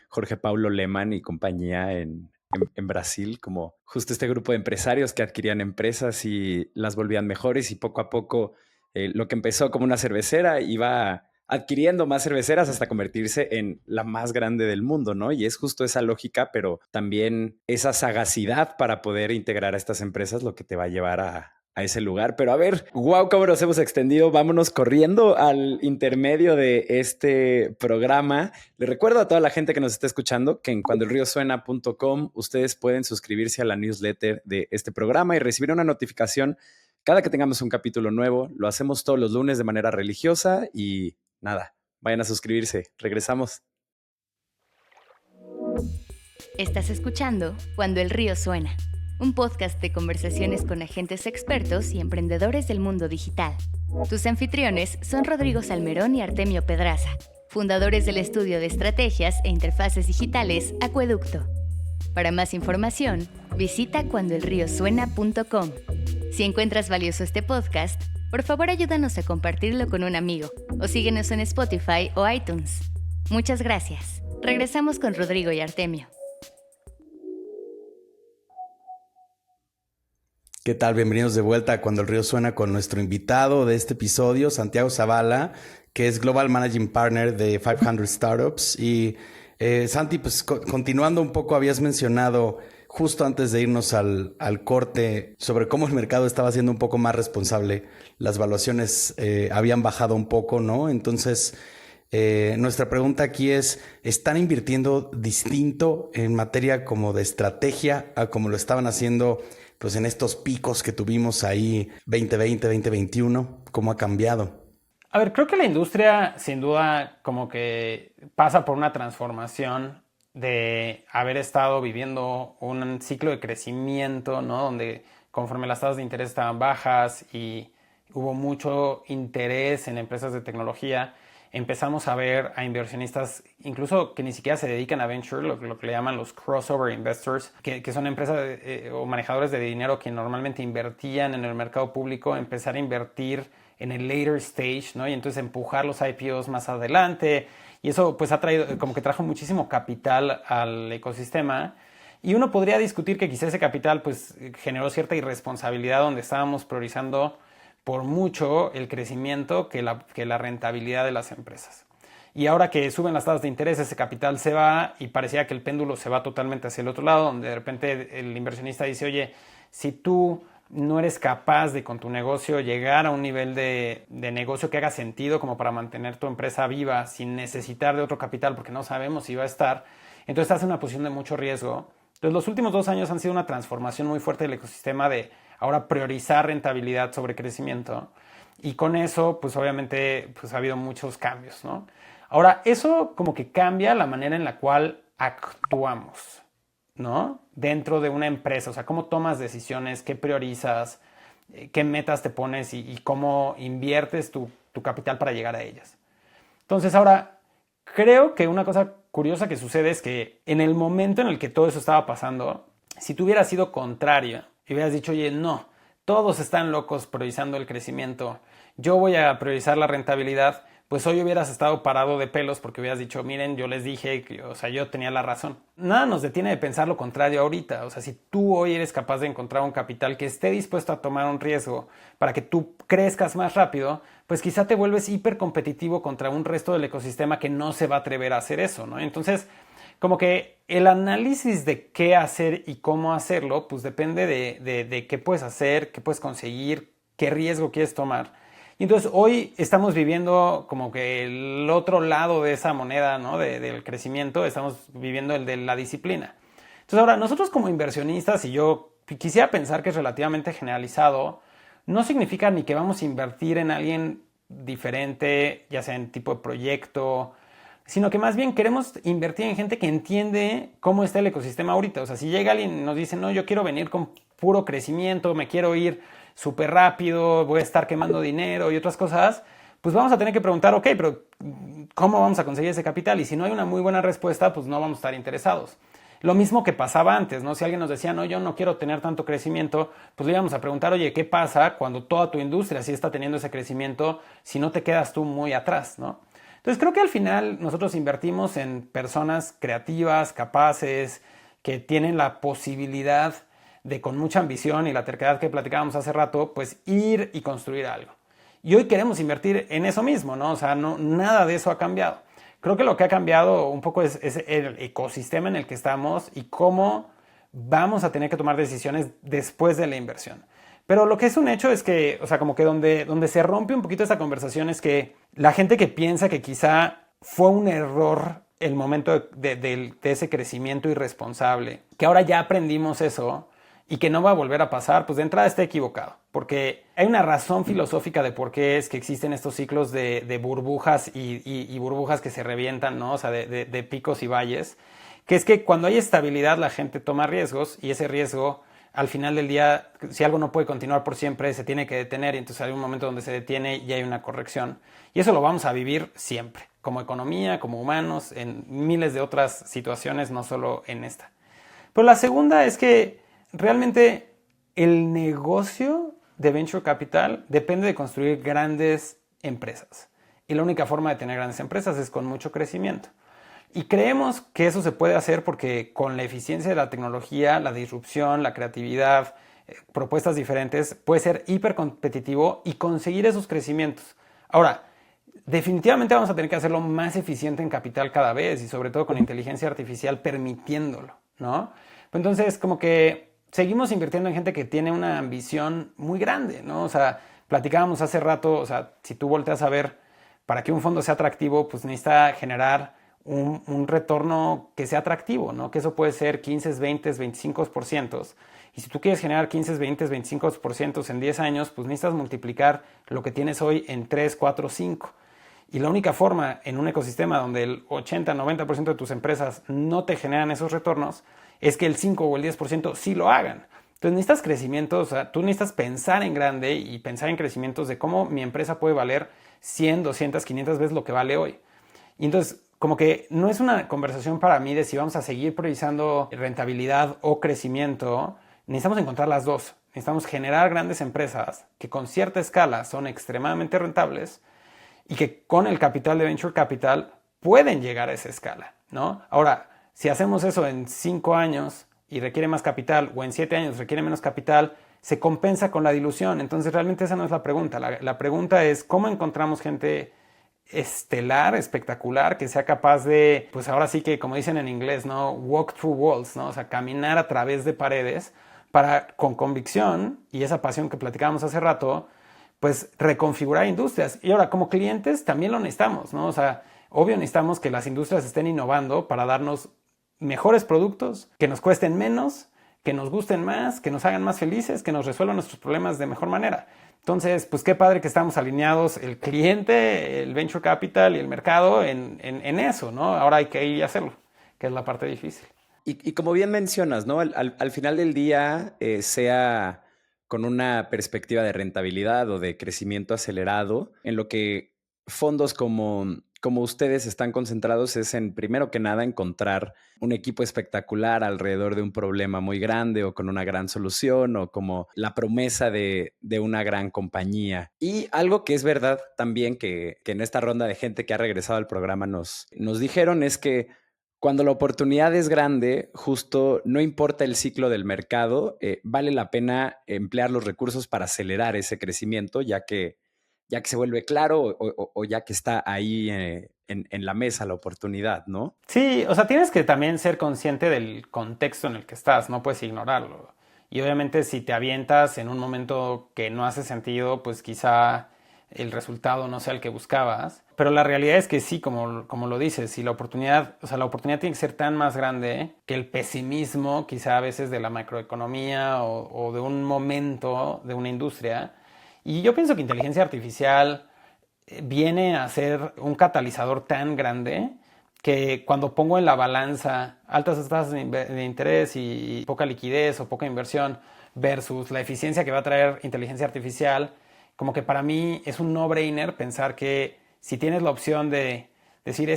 Jorge Paulo Lemann y compañía en Brasil, como justo este grupo de empresarios que adquirían empresas y las volvían mejores y poco a poco lo que empezó como una cervecera iba adquiriendo más cerveceras hasta convertirse en la más grande del mundo, ¿no? Y es justo esa lógica, pero también esa sagacidad para poder integrar a estas empresas lo que te va a llevar a ese lugar. Pero a ver, wow, cómo nos hemos extendido. Vámonos corriendo al intermedio de este programa. Les recuerdo a toda la gente que nos está escuchando que en cuandoelriosuena.com ustedes pueden suscribirse a la newsletter de este programa y recibir una notificación cada que tengamos un capítulo nuevo. Lo hacemos todos los lunes de manera religiosa y nada, vayan a suscribirse. Regresamos. Estás escuchando Cuando el río suena, un podcast de conversaciones con agentes expertos y emprendedores del mundo digital. Tus anfitriones son Rodrigo Salmerón y Artemio Pedraza, fundadores del estudio de estrategias e interfaces digitales Acueducto. Para más información, visita cuandoelriosuena.com. Si encuentras valioso este podcast, por favor ayúdanos a compartirlo con un amigo o síguenos en Spotify o iTunes. Muchas gracias. Regresamos con Rodrigo y Artemio. ¿Qué tal? Bienvenidos de vuelta a Cuando el río suena con nuestro invitado de este episodio, Santiago Zavala, que es Global Managing Partner de 500 Startups. Y Santi, pues continuando un poco, habías mencionado justo antes de irnos al corte sobre cómo el mercado estaba siendo un poco más responsable. Las valuaciones habían bajado un poco, ¿no? Entonces, nuestra pregunta aquí es, ¿están invirtiendo distinto en materia como de estrategia a como lo estaban haciendo pues en estos picos que tuvimos ahí 2020, 2021? ¿Cómo ha cambiado? A ver, creo que la industria sin duda como que pasa por una transformación de haber estado viviendo un ciclo de crecimiento, ¿no? Donde conforme las tasas de interés estaban bajas y hubo mucho interés en empresas de tecnología, empezamos a ver a inversionistas incluso que ni siquiera se dedican a venture, lo que le llaman los crossover investors, que son empresas o manejadores de dinero que normalmente invertían en el mercado público, empezar a invertir en el later stage, ¿no? Y entonces empujar los IPOs más adelante. Y eso pues ha traído, como que trajo muchísimo capital al ecosistema. Y uno podría discutir que quizá ese capital pues generó cierta irresponsabilidad donde estábamos priorizando por mucho el crecimiento que la rentabilidad de las empresas. Y ahora que suben las tasas de interés, ese capital se va y parecía que el péndulo se va totalmente hacia el otro lado, donde de repente el inversionista dice, oye, si tú no eres capaz de con tu negocio llegar a un nivel de negocio que haga sentido como para mantener tu empresa viva sin necesitar de otro capital porque no sabemos si va a estar, entonces estás en una posición de mucho riesgo. Entonces los últimos 2 años han sido una transformación muy fuerte del ecosistema de ahora priorizar rentabilidad sobre crecimiento, y con eso pues obviamente pues ha habido muchos cambios, ¿no? Ahora eso como que cambia la manera en la cual actuamos, ¿no? Dentro de una empresa, o sea, cómo tomas decisiones, qué priorizas, qué metas te pones y cómo inviertes tu capital para llegar a ellas. Entonces ahora creo que una cosa curiosa que sucede es que en el momento en el que todo eso estaba pasando, si tú hubieras sido contrario y hubieras dicho, oye, no, todos están locos priorizando el crecimiento, yo voy a priorizar la rentabilidad, pues hoy hubieras estado parado de pelos porque hubieras dicho, miren, yo les dije, o sea, yo tenía la razón. Nada nos detiene de pensar lo contrario ahorita. O sea, si tú hoy eres capaz de encontrar un capital que esté dispuesto a tomar un riesgo para que tú crezcas más rápido, pues quizá te vuelves hiper competitivo contra un resto del ecosistema que no se va a atrever a hacer eso, ¿no? Entonces, como que el análisis de qué hacer y cómo hacerlo, pues depende de qué puedes hacer, qué puedes conseguir, qué riesgo quieres tomar. Y entonces hoy estamos viviendo como que el otro lado de esa moneda, ¿no? Del crecimiento, estamos viviendo el de la disciplina. Entonces ahora, nosotros como inversionistas, y yo quisiera pensar que es relativamente generalizado, no significa ni que vamos a invertir en alguien diferente, ya sea en tipo de proyecto, sino que más bien queremos invertir en gente que entiende cómo está el ecosistema ahorita. O sea, si llega alguien y nos dice, no, yo quiero venir con puro crecimiento, me quiero ir súper rápido, voy a estar quemando dinero y otras cosas, pues vamos a tener que preguntar, ok, pero ¿cómo vamos a conseguir ese capital? Y si no hay una muy buena respuesta, pues no vamos a estar interesados. Lo mismo que pasaba antes, ¿no? Si alguien nos decía, no, yo no quiero tener tanto crecimiento, pues le íbamos a preguntar, oye, ¿qué pasa cuando toda tu industria sí está teniendo ese crecimiento si no te quedas tú muy atrás, ¿no? Entonces creo que al final nosotros invertimos en personas creativas, capaces, que tienen la posibilidad de, con mucha ambición y la terquedad que platicábamos hace rato, pues ir y construir algo. Y hoy queremos invertir en eso mismo, ¿no? O sea, no, nada de eso ha cambiado. Creo que lo que ha cambiado un poco es el ecosistema en el que estamos y cómo vamos a tener que tomar decisiones después de la inversión. Pero lo que es un hecho es que, o sea, como que donde se rompe un poquito esa conversación es que la gente que piensa que quizá fue un error el momento de ese crecimiento irresponsable, que ahora ya aprendimos eso y que no va a volver a pasar, pues de entrada está equivocado. Porque hay una razón filosófica de por qué es que existen estos ciclos de burbujas y burbujas que se revientan, ¿no? O sea, de picos y valles, que es que cuando hay estabilidad la gente toma riesgos y ese riesgo al final del día, si algo no puede continuar por siempre, se tiene que detener y entonces hay un momento donde se detiene y hay una corrección. Y eso lo vamos a vivir siempre, como economía, como humanos, en miles de otras situaciones, no solo en esta. Pero la segunda es que realmente el negocio de Venture Capital depende de construir grandes empresas. Y la única forma de tener grandes empresas es con mucho crecimiento. Y creemos que eso se puede hacer porque con la eficiencia de la tecnología, la disrupción, la creatividad, propuestas diferentes, puede ser hiper competitivo y conseguir esos crecimientos. Ahora, definitivamente vamos a tener que hacerlo más eficiente en capital cada vez y sobre todo con inteligencia artificial permitiéndolo, ¿no? Entonces, como que seguimos invirtiendo en gente que tiene una ambición muy grande, ¿no? O sea, platicábamos hace rato, o sea, si tú volteas a ver, para que un fondo sea atractivo, pues necesita generar un retorno que sea atractivo, ¿no? Que eso puede ser 15, 20, 25%. Y si tú quieres generar 15, 20, 25% en 10 años, pues necesitas multiplicar lo que tienes hoy en 3, 4, 5. Y la única forma en un ecosistema donde el 80, 90% de tus empresas no te generan esos retornos es que el 5 o el 10% sí lo hagan. Entonces necesitas crecimientos, o sea, tú necesitas pensar en grande y pensar en crecimientos de cómo mi empresa puede valer 100, 200, 500 veces lo que vale hoy. Y entonces, como que no es una conversación para mí de si vamos a seguir priorizando rentabilidad o crecimiento. Necesitamos encontrar las dos. Necesitamos generar grandes empresas que con cierta escala son extremadamente rentables y que con el capital de Venture Capital pueden llegar a esa escala, ¿no? Ahora, si hacemos eso en 5 años y requiere más capital o en 7 años requiere menos capital, se compensa con la dilución. Entonces, realmente esa no es la pregunta. La pregunta es cómo encontramos gente estelar, espectacular, que sea capaz de, pues ahora sí que como dicen en inglés, ¿no? Walk through walls, ¿no? O sea, caminar a través de paredes para, con convicción y esa pasión que platicábamos hace rato, pues reconfigurar industrias. Y ahora, como clientes también lo necesitamos, ¿no? O sea, obvio necesitamos que las industrias estén innovando para darnos mejores productos, que nos cuesten menos, que nos gusten más, que nos hagan más felices, que nos resuelvan nuestros problemas de mejor manera. Entonces, pues qué padre que estamos alineados el cliente, el venture capital y el mercado en eso, ¿no? Ahora hay que ir y hacerlo, que es la parte difícil. Y como bien mencionas, ¿no? Al final del día, sea con una perspectiva de rentabilidad o de crecimiento acelerado, en lo que fondos como ustedes están concentrados es en, primero que nada, encontrar un equipo espectacular alrededor de un problema muy grande o con una gran solución o como la promesa de una gran compañía. Y algo que es verdad también que en esta ronda de gente que ha regresado al programa nos dijeron es que cuando la oportunidad es grande, justo no importa el ciclo del mercado, vale la pena emplear los recursos para acelerar ese crecimiento, ya que se vuelve claro o ya que está ahí en la mesa la oportunidad, ¿no? Sí, o sea, tienes que también ser consciente del contexto en el que estás, no puedes ignorarlo. Y obviamente si te avientas en un momento que no hace sentido, pues quizá el resultado no sea el que buscabas. Pero la realidad es que sí, como lo dices, si la oportunidad, o sea, la oportunidad tiene que ser tan más grande que el pesimismo quizá a veces de la macroeconomía o de un momento de una industria. Y yo pienso que inteligencia artificial viene a ser un catalizador tan grande que cuando pongo en la balanza altas tasas de interés y poca liquidez o poca inversión versus la eficiencia que va a traer inteligencia artificial, como que para mí es un no-brainer pensar que si tienes la opción de decir, o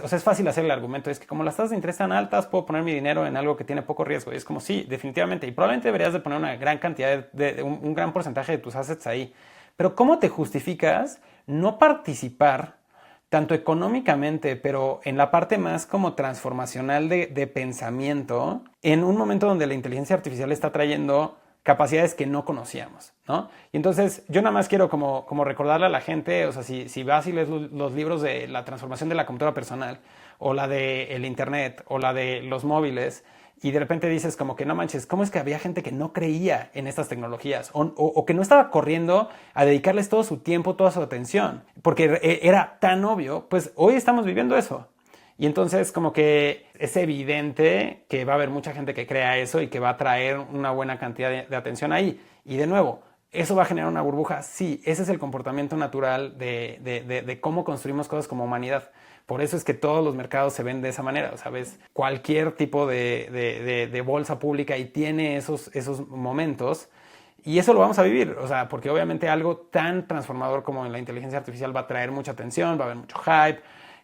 sea, es fácil hacer el argumento, es que como las tasas de interés están altas, puedo poner mi dinero en algo que tiene poco riesgo. Y es como, sí, definitivamente. Y probablemente deberías de poner una gran cantidad, un gran porcentaje de tus assets ahí. Pero ¿cómo te justificas no participar tanto económicamente, pero en la parte más como transformacional de pensamiento, en un momento donde la inteligencia artificial está trayendo capacidades que no conocíamos, ¿no? Y entonces yo nada más quiero como recordarle a la gente, o sea, si vas y lees los libros de la transformación de la computadora personal, o la de el internet, o la de los móviles, y de repente dices como que no manches, ¿cómo es que había gente que no creía en estas tecnologías? O que no estaba corriendo a dedicarles todo su tiempo, toda su atención, porque era tan obvio. Pues hoy estamos viviendo eso. Y entonces como que es evidente que va a haber mucha gente que crea eso y que va a traer una buena cantidad de atención ahí. Y de nuevo, ¿eso va a generar una burbuja? Sí, ese es el comportamiento natural de cómo construimos cosas como humanidad. Por eso es que todos los mercados se ven de esa manera. O sea, ves cualquier tipo de bolsa pública y tiene esos momentos. Y eso lo vamos a vivir. O sea, porque obviamente algo tan transformador como en la inteligencia artificial va a traer mucha atención, va a haber mucho hype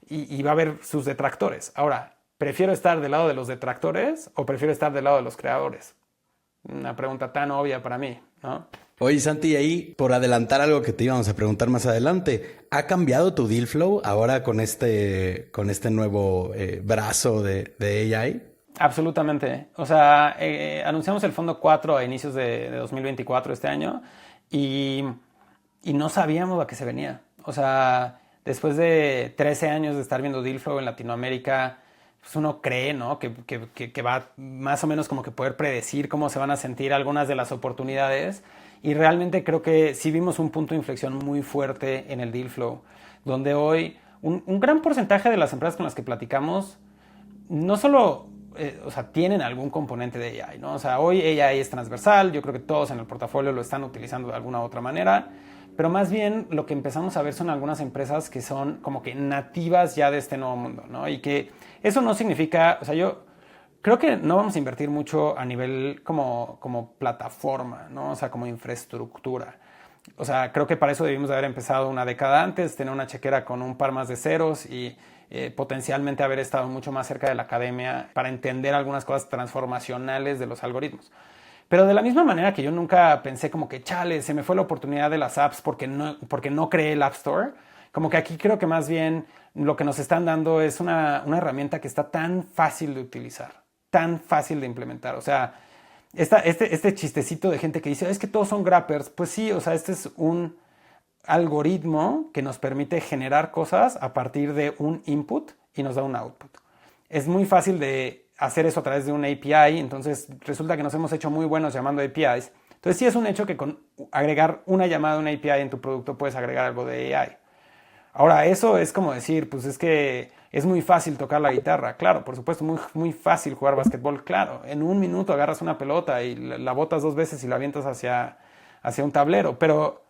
y va a haber sus detractores. Ahora, ¿prefiero estar del lado de los detractores o prefiero estar del lado de los creadores? Una pregunta tan obvia para mí, ¿no? Oye, Santi, ahí por adelantar algo que te íbamos a preguntar más adelante, ¿ha cambiado tu deal flow ahora con este nuevo brazo de AI? Absolutamente. O sea, anunciamos el fondo 4 a inicios de 2024 este año y no sabíamos a qué se venía. O sea, después de 13 años de estar viendo deal flow en Latinoamérica, pues uno cree, ¿no? Que va más o menos como que poder predecir cómo se van a sentir algunas de las oportunidades. Y realmente creo que sí vimos un punto de inflexión muy fuerte en el deal flow, donde hoy un gran porcentaje de las empresas con las que platicamos no solo o sea, tienen algún componente de AI, ¿no? O sea, hoy AI es transversal, yo creo que todos en el portafolio lo están utilizando de alguna u otra manera, pero más bien lo que empezamos a ver son algunas empresas que son como que nativas ya de este nuevo mundo, ¿no? Y que eso no significa, o sea, yo creo que no vamos a invertir mucho a nivel como plataforma, ¿no? O sea, como infraestructura. O sea, creo que para eso debimos de haber empezado una década antes, tener una chequera con un par más de ceros y potencialmente haber estado mucho más cerca de la academia para entender algunas cosas transformacionales de los algoritmos. Pero de la misma manera que yo nunca pensé como que, chale, se me fue la oportunidad de las apps porque no creé el App Store, como que aquí creo que más bien lo que nos están dando es una herramienta que está tan fácil de utilizar, tan fácil de implementar. O sea, este chistecito de gente que dice, es que todos son grappers. Pues sí, o sea, este es un algoritmo que nos permite generar cosas a partir de un input y nos da un output. Es muy fácil de hacer eso a través de un API, entonces resulta que nos hemos hecho muy buenos llamando APIs. Entonces sí es un hecho que con agregar una llamada a una API en tu producto puedes agregar algo de AI. Ahora, eso es como decir, pues es que es muy fácil tocar la guitarra. Claro, por supuesto, muy, muy fácil jugar básquetbol. Claro, en un minuto agarras una pelota y la botas 2 veces y la avientas hacia un tablero. Pero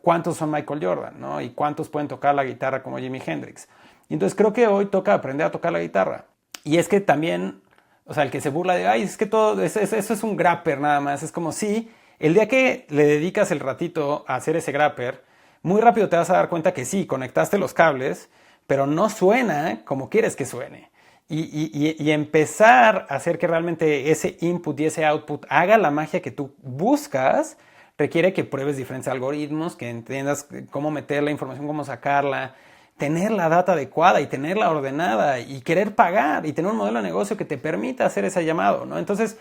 ¿cuántos son Michael Jordan, ¿no? Y ¿cuántos pueden tocar la guitarra como Jimi Hendrix? Y entonces creo que hoy toca aprender a tocar la guitarra. Y es que también, o sea, el que se burla de, ay, es que todo, eso es un grapper nada más. Es como si el día que le dedicas el ratito a hacer ese grapper, muy rápido te vas a dar cuenta que sí, conectaste los cables, pero no suena como quieres que suene. Y empezar a hacer que realmente ese input y ese output haga la magia que tú buscas, requiere que pruebes diferentes algoritmos, que entiendas cómo meter la información, cómo sacarla, tener la data adecuada y tenerla ordenada y querer pagar y tener un modelo de negocio que te permita hacer ese llamado, ¿no? Entonces,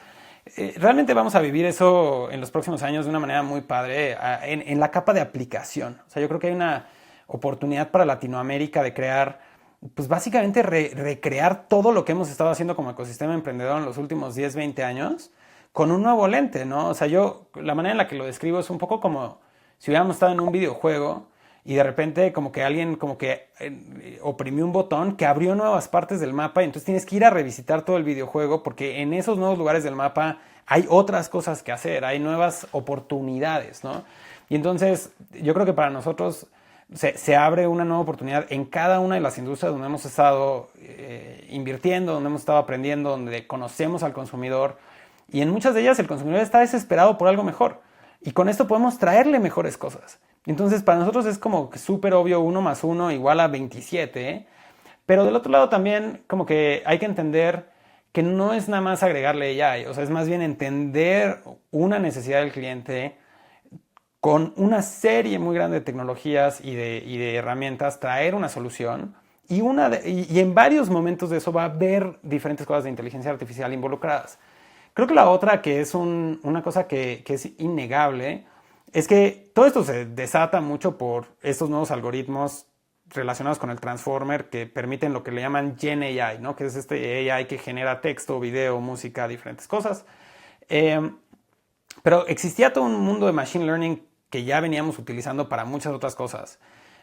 realmente vamos a vivir eso en los próximos años de una manera muy padre en la capa de aplicación. O sea, yo creo que hay una oportunidad para Latinoamérica de crear, pues básicamente recrear todo lo que hemos estado haciendo como ecosistema emprendedor en los últimos 10, 20 años con un nuevo lente, ¿no? O sea, la manera en la que lo describo es un poco como si hubiéramos estado en un videojuego y de repente como que alguien como que oprimió un botón que abrió nuevas partes del mapa y entonces tienes que ir a revisitar todo el videojuego porque en esos nuevos lugares del mapa hay otras cosas que hacer, hay nuevas oportunidades, ¿no? Y entonces yo creo que para nosotros se abre una nueva oportunidad en cada una de las industrias donde hemos estado invirtiendo, donde hemos estado aprendiendo, donde conocemos al consumidor y en muchas de ellas el consumidor está desesperado por algo mejor y con esto podemos traerle mejores cosas. Entonces, para nosotros es como súper obvio 1 más 1 igual a 27, ¿eh? Pero del otro lado también como que hay que entender que no es nada más agregarle AI, o sea, es más bien entender una necesidad del cliente con una serie muy grande de tecnologías y de herramientas, traer una solución y en varios momentos de eso va a haber diferentes cosas de inteligencia artificial involucradas. Creo que la otra que es una cosa que es innegable es que todo esto se desata mucho por estos nuevos algoritmos relacionados con el Transformer que permiten lo que le llaman Gen AI, ¿no? Que es este AI que genera texto, video, música, diferentes cosas. Pero existía todo un mundo de Machine Learning que ya veníamos utilizando para muchas otras cosas.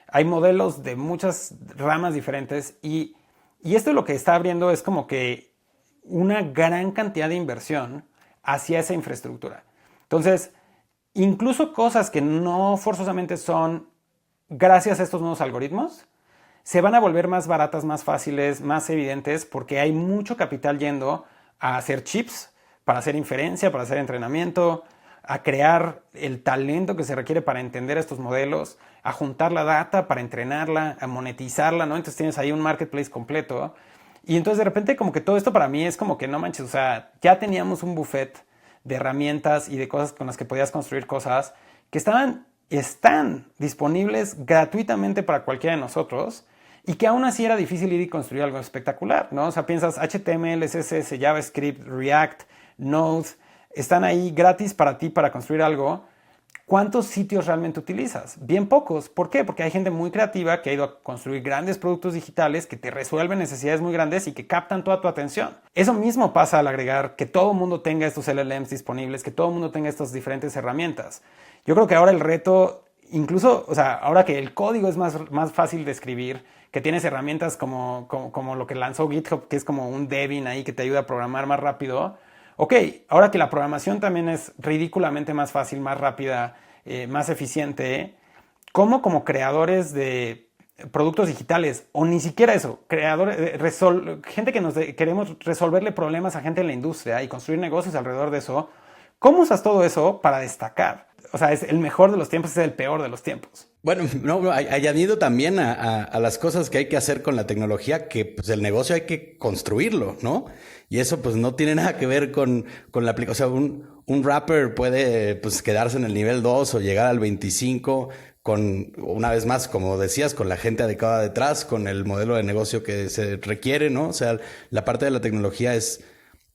Hay modelos de muchas ramas diferentes y esto lo que está abriendo es como que una gran cantidad de inversión hacia esa infraestructura. Entonces, incluso cosas que no forzosamente son gracias a estos nuevos algoritmos, se van a volver más baratas, más fáciles, más evidentes, porque hay mucho capital yendo a hacer chips para hacer inferencia, para hacer entrenamiento, a crear el talento que se requiere para entender estos modelos, a juntar la data para entrenarla, a monetizarla, ¿no? Entonces tienes ahí un marketplace completo. Y entonces de repente como que todo esto para mí es como que no manches, o sea, ya teníamos un buffet de herramientas y de cosas con las que podías construir cosas que están disponibles gratuitamente para cualquiera de nosotros y que aún así era difícil ir y construir algo espectacular, ¿no? O sea, piensas HTML, CSS, JavaScript, React, Node, están ahí gratis para ti para construir algo. ¿Cuántos sitios realmente utilizas? Bien pocos. ¿Por qué? Porque hay gente muy creativa que ha ido a construir grandes productos digitales que te resuelven necesidades muy grandes y que captan toda tu atención. Eso mismo pasa al agregar que todo el mundo tenga estos LLMs disponibles, que todo el mundo tenga estas diferentes herramientas. Yo creo que ahora el reto, incluso, o sea, ahora que el código es más fácil de escribir, que tienes herramientas como lo que lanzó GitHub, que es como un Debian ahí que te ayuda a programar más rápido. Ok, ahora que la programación también es ridículamente más fácil, más rápida, más eficiente, ¿cómo como creadores de productos digitales, o ni siquiera eso, gente que queremos resolverle problemas a gente en la industria y construir negocios alrededor de eso, ¿cómo usas todo eso para destacar? O sea, es el mejor de los tiempos, es el peor de los tiempos. Bueno, no, añadido también a las cosas que hay que hacer con la tecnología, que pues el negocio hay que construirlo, ¿no? Y eso pues no tiene nada que ver con la aplicación. O sea, un rapper puede pues quedarse en el nivel 2 o llegar al 25 con, una vez más, como decías, con la gente adecuada detrás, con el modelo de negocio que se requiere, ¿no? O sea, la parte de la tecnología es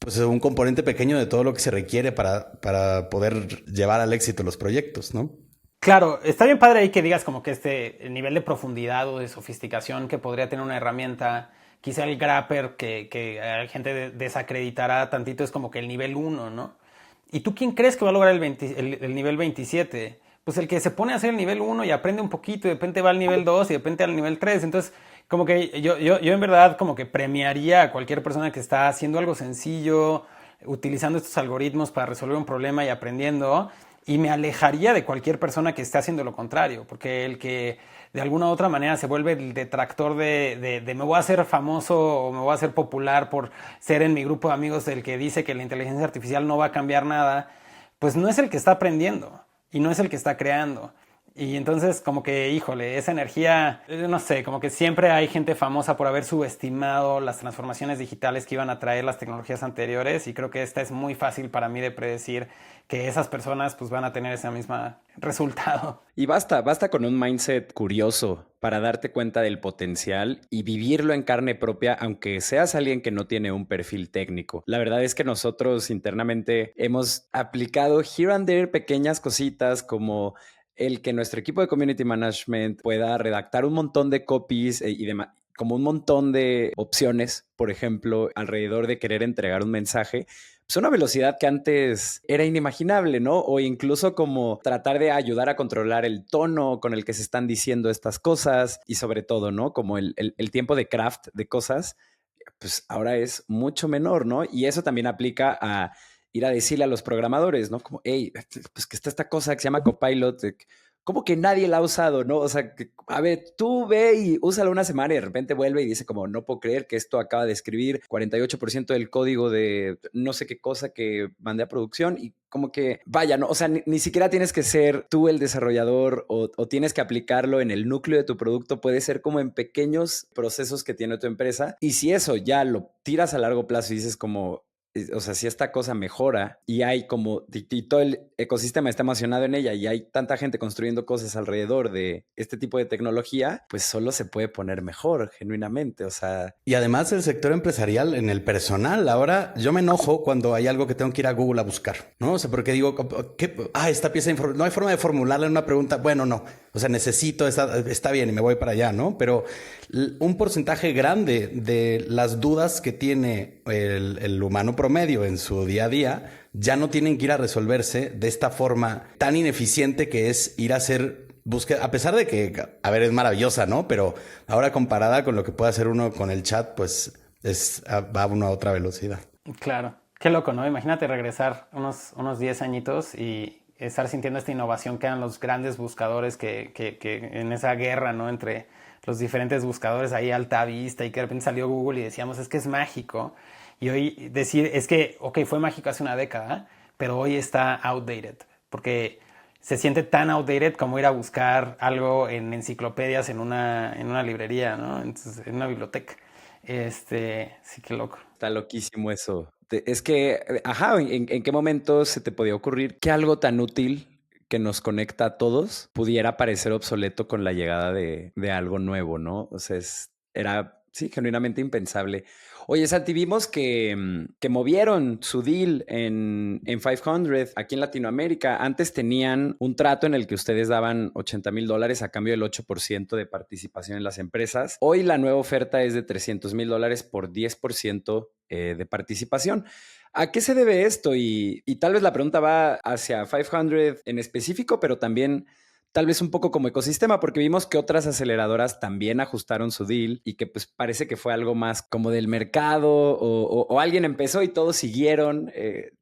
pues un componente pequeño de todo lo que se requiere para poder llevar al éxito los proyectos, ¿no? Claro, está bien padre ahí que digas como que este nivel de profundidad o de sofisticación que podría tener una herramienta, quizá el grapper que a la gente desacreditará tantito es como que el nivel 1, ¿no? ¿Y tú quién crees que va a lograr el nivel 27? Pues el que se pone a hacer el nivel 1 y aprende un poquito y de repente va al nivel 2 y de repente al nivel 3. Entonces, como que yo en verdad como que premiaría a cualquier persona que está haciendo algo sencillo, utilizando estos algoritmos para resolver un problema y aprendiendo. Y me alejaría de cualquier persona que esté haciendo lo contrario, porque el que de alguna u otra manera se vuelve el detractor de me voy a hacer famoso o me voy a hacer popular por ser en mi grupo de amigos el que dice que la inteligencia artificial no va a cambiar nada, pues no es el que está aprendiendo y no es el que está creando. Y entonces como que, híjole, esa energía, no sé, como que siempre hay gente famosa por haber subestimado las transformaciones digitales que iban a traer las tecnologías anteriores y creo que esta es muy fácil para mí de predecir que esas personas pues van a tener ese mismo resultado. Y basta con un mindset curioso para darte cuenta del potencial y vivirlo en carne propia, aunque seas alguien que no tiene un perfil técnico. La verdad es que nosotros internamente hemos aplicado here and there pequeñas cositas como el que nuestro equipo de community management pueda redactar un montón de copies y demás, como un montón de opciones, por ejemplo, alrededor de querer entregar un mensaje. Es una velocidad que antes era inimaginable, ¿no? O incluso como tratar de ayudar a controlar el tono con el que se están diciendo estas cosas y sobre todo, ¿no? Como el tiempo de craft de cosas, pues ahora es mucho menor, ¿no? Y eso también aplica a ir a decirle a los programadores, ¿no? Como, hey, pues que está esta cosa que se llama Copilot, ¿cómo que nadie la ha usado, no? O sea, a ver, tú ve y úsala una semana y de repente vuelve y dice como, no puedo creer que esto acaba de escribir 48% del código de no sé qué cosa que mandé a producción y como que, vaya, ¿no? O sea, ni siquiera tienes que ser tú el desarrollador o tienes que aplicarlo en el núcleo de tu producto, puede ser como en pequeños procesos que tiene tu empresa y si eso ya lo tiras a largo plazo y dices como, o sea, si esta cosa mejora y hay como, y todo el ecosistema está emocionado en ella y hay tanta gente construyendo cosas alrededor de este tipo de tecnología, pues solo se puede poner mejor, genuinamente, o sea. Y además el sector empresarial en el personal, ahora yo me enojo cuando hay algo que tengo que ir a Google a buscar, ¿no? O sea, porque digo, esta pieza no hay forma de formularle una pregunta, bueno, no, o sea, necesito, está bien y me voy para allá, ¿no? Pero un porcentaje grande de las dudas que tiene el humano promedio en su día a día ya no tienen que ir a resolverse de esta forma tan ineficiente que es ir a hacer búsqueda, a pesar de que, a ver, es maravillosa, ¿no? Pero ahora comparada con lo que puede hacer uno con el chat, pues va uno a otra velocidad. Claro, qué loco, ¿no? Imagínate regresar unos 10 añitos y estar sintiendo esta innovación que eran los grandes buscadores que en esa guerra, ¿no? Entre los diferentes buscadores ahí a Alta Vista y que de repente salió Google y decíamos, es que es mágico. Y hoy decir, es que, ok, fue mágico hace una década, pero hoy está outdated, porque se siente tan outdated como ir a buscar algo en enciclopedias en una librería, ¿no? Entonces, en una biblioteca. Sí, qué loco. Está loquísimo eso. Es que, ajá, ¿en qué momento se te podía ocurrir que algo tan útil que nos conecta a todos pudiera parecer obsoleto con la llegada de algo nuevo, ¿no? O sea, era, sí, genuinamente impensable. Oye, Santi, vimos que movieron su deal en 500 aquí en Latinoamérica. Antes tenían un trato en el que ustedes daban $80,000 a cambio del 8% de participación en las empresas. Hoy la nueva oferta es de $300,000 por 10% de participación. ¿A qué se debe esto? Y tal vez la pregunta va hacia 500 en específico, pero también tal vez un poco como ecosistema, porque vimos que otras aceleradoras también ajustaron su deal y que pues parece que fue algo más como del mercado o alguien empezó y todos siguieron.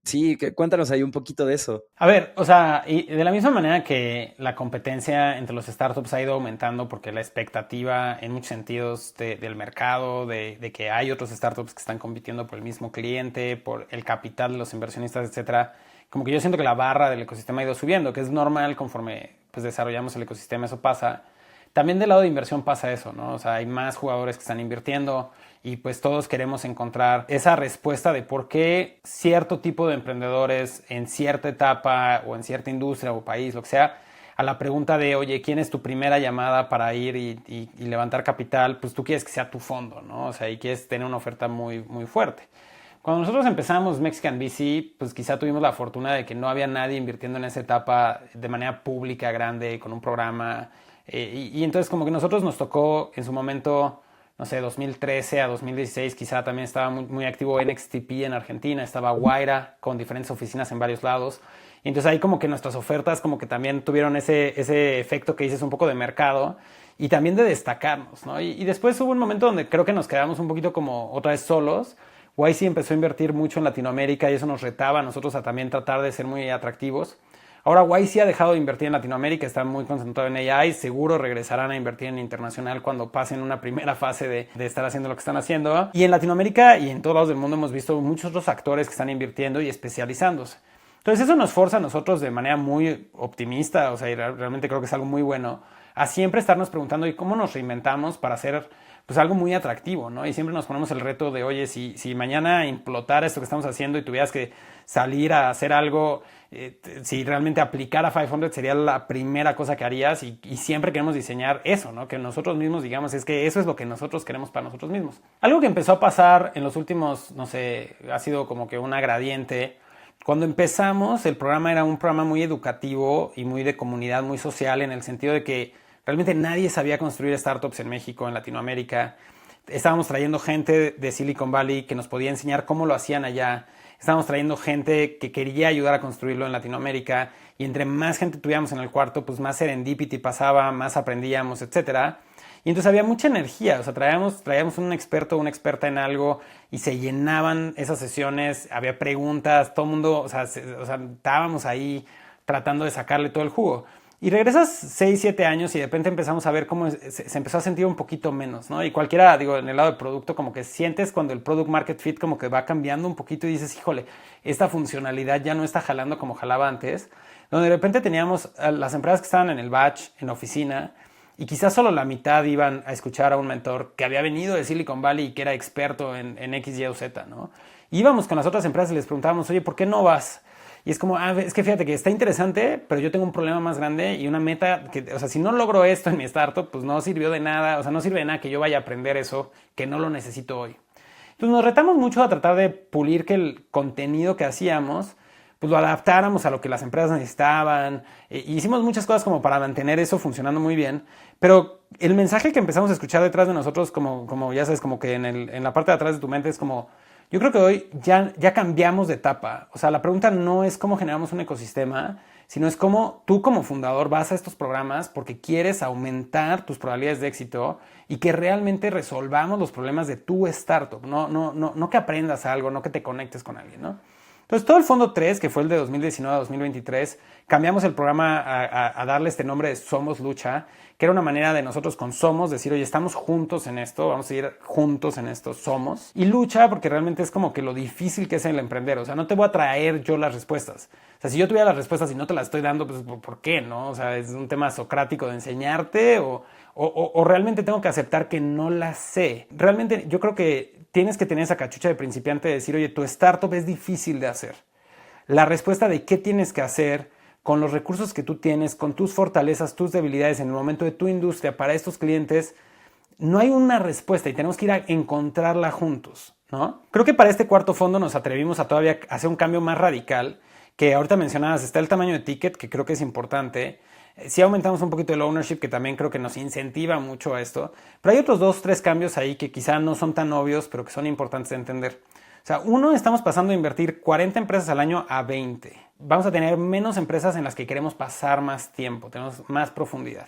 Sí, cuéntanos ahí un poquito de eso. A ver, o sea, y de la misma manera que la competencia entre los startups ha ido aumentando porque la expectativa en muchos sentidos del mercado, de que hay otros startups que están compitiendo por el mismo cliente, por el capital de los inversionistas, etcétera, como que yo siento que la barra del ecosistema ha ido subiendo, que es normal conforme pues desarrollamos el ecosistema, eso pasa. También del lado de inversión pasa eso, ¿no? O sea, hay más jugadores que están invirtiendo y pues todos queremos encontrar esa respuesta de por qué cierto tipo de emprendedores en cierta etapa o en cierta industria o país, lo que sea, a la pregunta de, oye, ¿quién es tu primera llamada para ir y levantar capital? Pues tú quieres que sea tu fondo, ¿no? O sea, y quieres tener una oferta muy, muy fuerte. Cuando nosotros empezamos Mexican VC, pues quizá tuvimos la fortuna de que no había nadie invirtiendo en esa etapa de manera pública, grande, con un programa. Y entonces como que nosotros nos tocó en su momento, no sé, 2013 a 2016, quizá también estaba muy, muy activo NXTP en Argentina, estaba Guaira con diferentes oficinas en varios lados. Y entonces ahí como que nuestras ofertas como que también tuvieron ese efecto que dices un poco de mercado y también de destacarnos, ¿no? Y después hubo un momento donde creo que nos quedamos un poquito como otra vez solos. YC empezó a invertir mucho en Latinoamérica y eso nos retaba a nosotros a también tratar de ser muy atractivos. Ahora YC ha dejado de invertir en Latinoamérica, está muy concentrado en AI, seguro regresarán a invertir en internacional cuando pasen una primera fase de estar haciendo lo que están haciendo. Y en Latinoamérica y en todos lados del mundo hemos visto muchos otros actores que están invirtiendo y especializándose. Entonces eso nos forza a nosotros de manera muy optimista, o sea, y realmente creo que es algo muy bueno, a siempre estarnos preguntando ¿y cómo nos reinventamos para hacer pues algo muy atractivo, ¿no? Y siempre nos ponemos el reto de, oye, si mañana implotara esto que estamos haciendo y tuvieras que salir a hacer algo, si realmente aplicar a 500 sería la primera cosa que harías y siempre queremos diseñar eso, ¿no? Que nosotros mismos digamos, es que eso es lo que nosotros queremos para nosotros mismos. Algo que empezó a pasar en los últimos, no sé, ha sido como que una gradiente. Cuando empezamos, el programa era un programa muy educativo y muy de comunidad, muy social, en el sentido de que realmente nadie sabía construir startups en México, en Latinoamérica. Estábamos trayendo gente de Silicon Valley que nos podía enseñar cómo lo hacían allá. Estábamos trayendo gente que quería ayudar a construirlo en Latinoamérica. Y entre más gente tuviéramos en el cuarto, pues más serendipity pasaba, más aprendíamos, etc. Y entonces había mucha energía. O sea, traíamos un experto o una experta en algo y se llenaban esas sesiones. Había preguntas, todo el mundo, o sea, estábamos ahí tratando de sacarle todo el jugo. Y regresas 6, 7 años y de repente empezamos a ver cómo se empezó a sentir un poquito menos, ¿no? Y cualquiera, digo, en el lado del producto, como que sientes cuando el product market fit como que va cambiando un poquito y dices, híjole, esta funcionalidad ya no está jalando como jalaba antes. Donde de repente teníamos a las empresas que estaban en el batch, en la oficina, y quizás solo la mitad iban a escuchar a un mentor que había venido de Silicon Valley y que era experto en X, Y o Z, ¿no? Y íbamos con las otras empresas y les preguntábamos, oye, ¿por qué no vas? Y es como, es que fíjate que está interesante, pero yo tengo un problema más grande y una meta que, o sea, si no logro esto en mi startup, pues no sirvió de nada, o sea, no sirve de nada que yo vaya a aprender eso, que no lo necesito hoy. Entonces nos retamos mucho a tratar de pulir que el contenido que hacíamos, pues lo adaptáramos a lo que las empresas necesitaban. Hicimos muchas cosas como para mantener eso funcionando muy bien, pero el mensaje que empezamos a escuchar detrás de nosotros, como ya sabes, como que en la parte de atrás de tu mente es como, yo creo que hoy ya cambiamos de etapa. O sea, la pregunta no es cómo generamos un ecosistema, sino es cómo tú como fundador vas a estos programas porque quieres aumentar tus probabilidades de éxito y que realmente resolvamos los problemas de tu startup. No que aprendas algo, no que te conectes con alguien, ¿no? Entonces, todo el fondo 3, que fue el de 2019 a 2023, cambiamos el programa a darle este nombre de Somos Lucha, que era una manera de nosotros con Somos decir, oye, estamos juntos en esto, vamos a ir juntos en esto, somos. Y lucha, porque realmente es como que lo difícil que es el emprender. O sea, no te voy a traer yo las respuestas. O sea, si yo tuviera las respuestas y no te las estoy dando, pues ¿por qué, no? O sea, es un tema socrático de enseñarte o realmente tengo que aceptar que no las sé. Realmente yo creo que tienes que tener esa cachucha de principiante de decir, oye, tu startup es difícil de hacer. La respuesta de qué tienes que hacer con los recursos que tú tienes, con tus fortalezas, tus debilidades en el momento de tu industria para estos clientes, no hay una respuesta y tenemos que ir a encontrarla juntos, ¿no? Creo que para este cuarto fondo nos atrevimos a todavía hacer un cambio más radical, que ahorita mencionabas, está el tamaño de ticket, que creo que es importante. Sí aumentamos un poquito el ownership, que también creo que nos incentiva mucho a esto. Pero hay otros 2, 3 cambios ahí que quizá no son tan obvios, pero que son importantes de entender. O sea, uno, estamos pasando de invertir 40 empresas al año a 20. Vamos a tener menos empresas en las que queremos pasar más tiempo, tenemos más profundidad.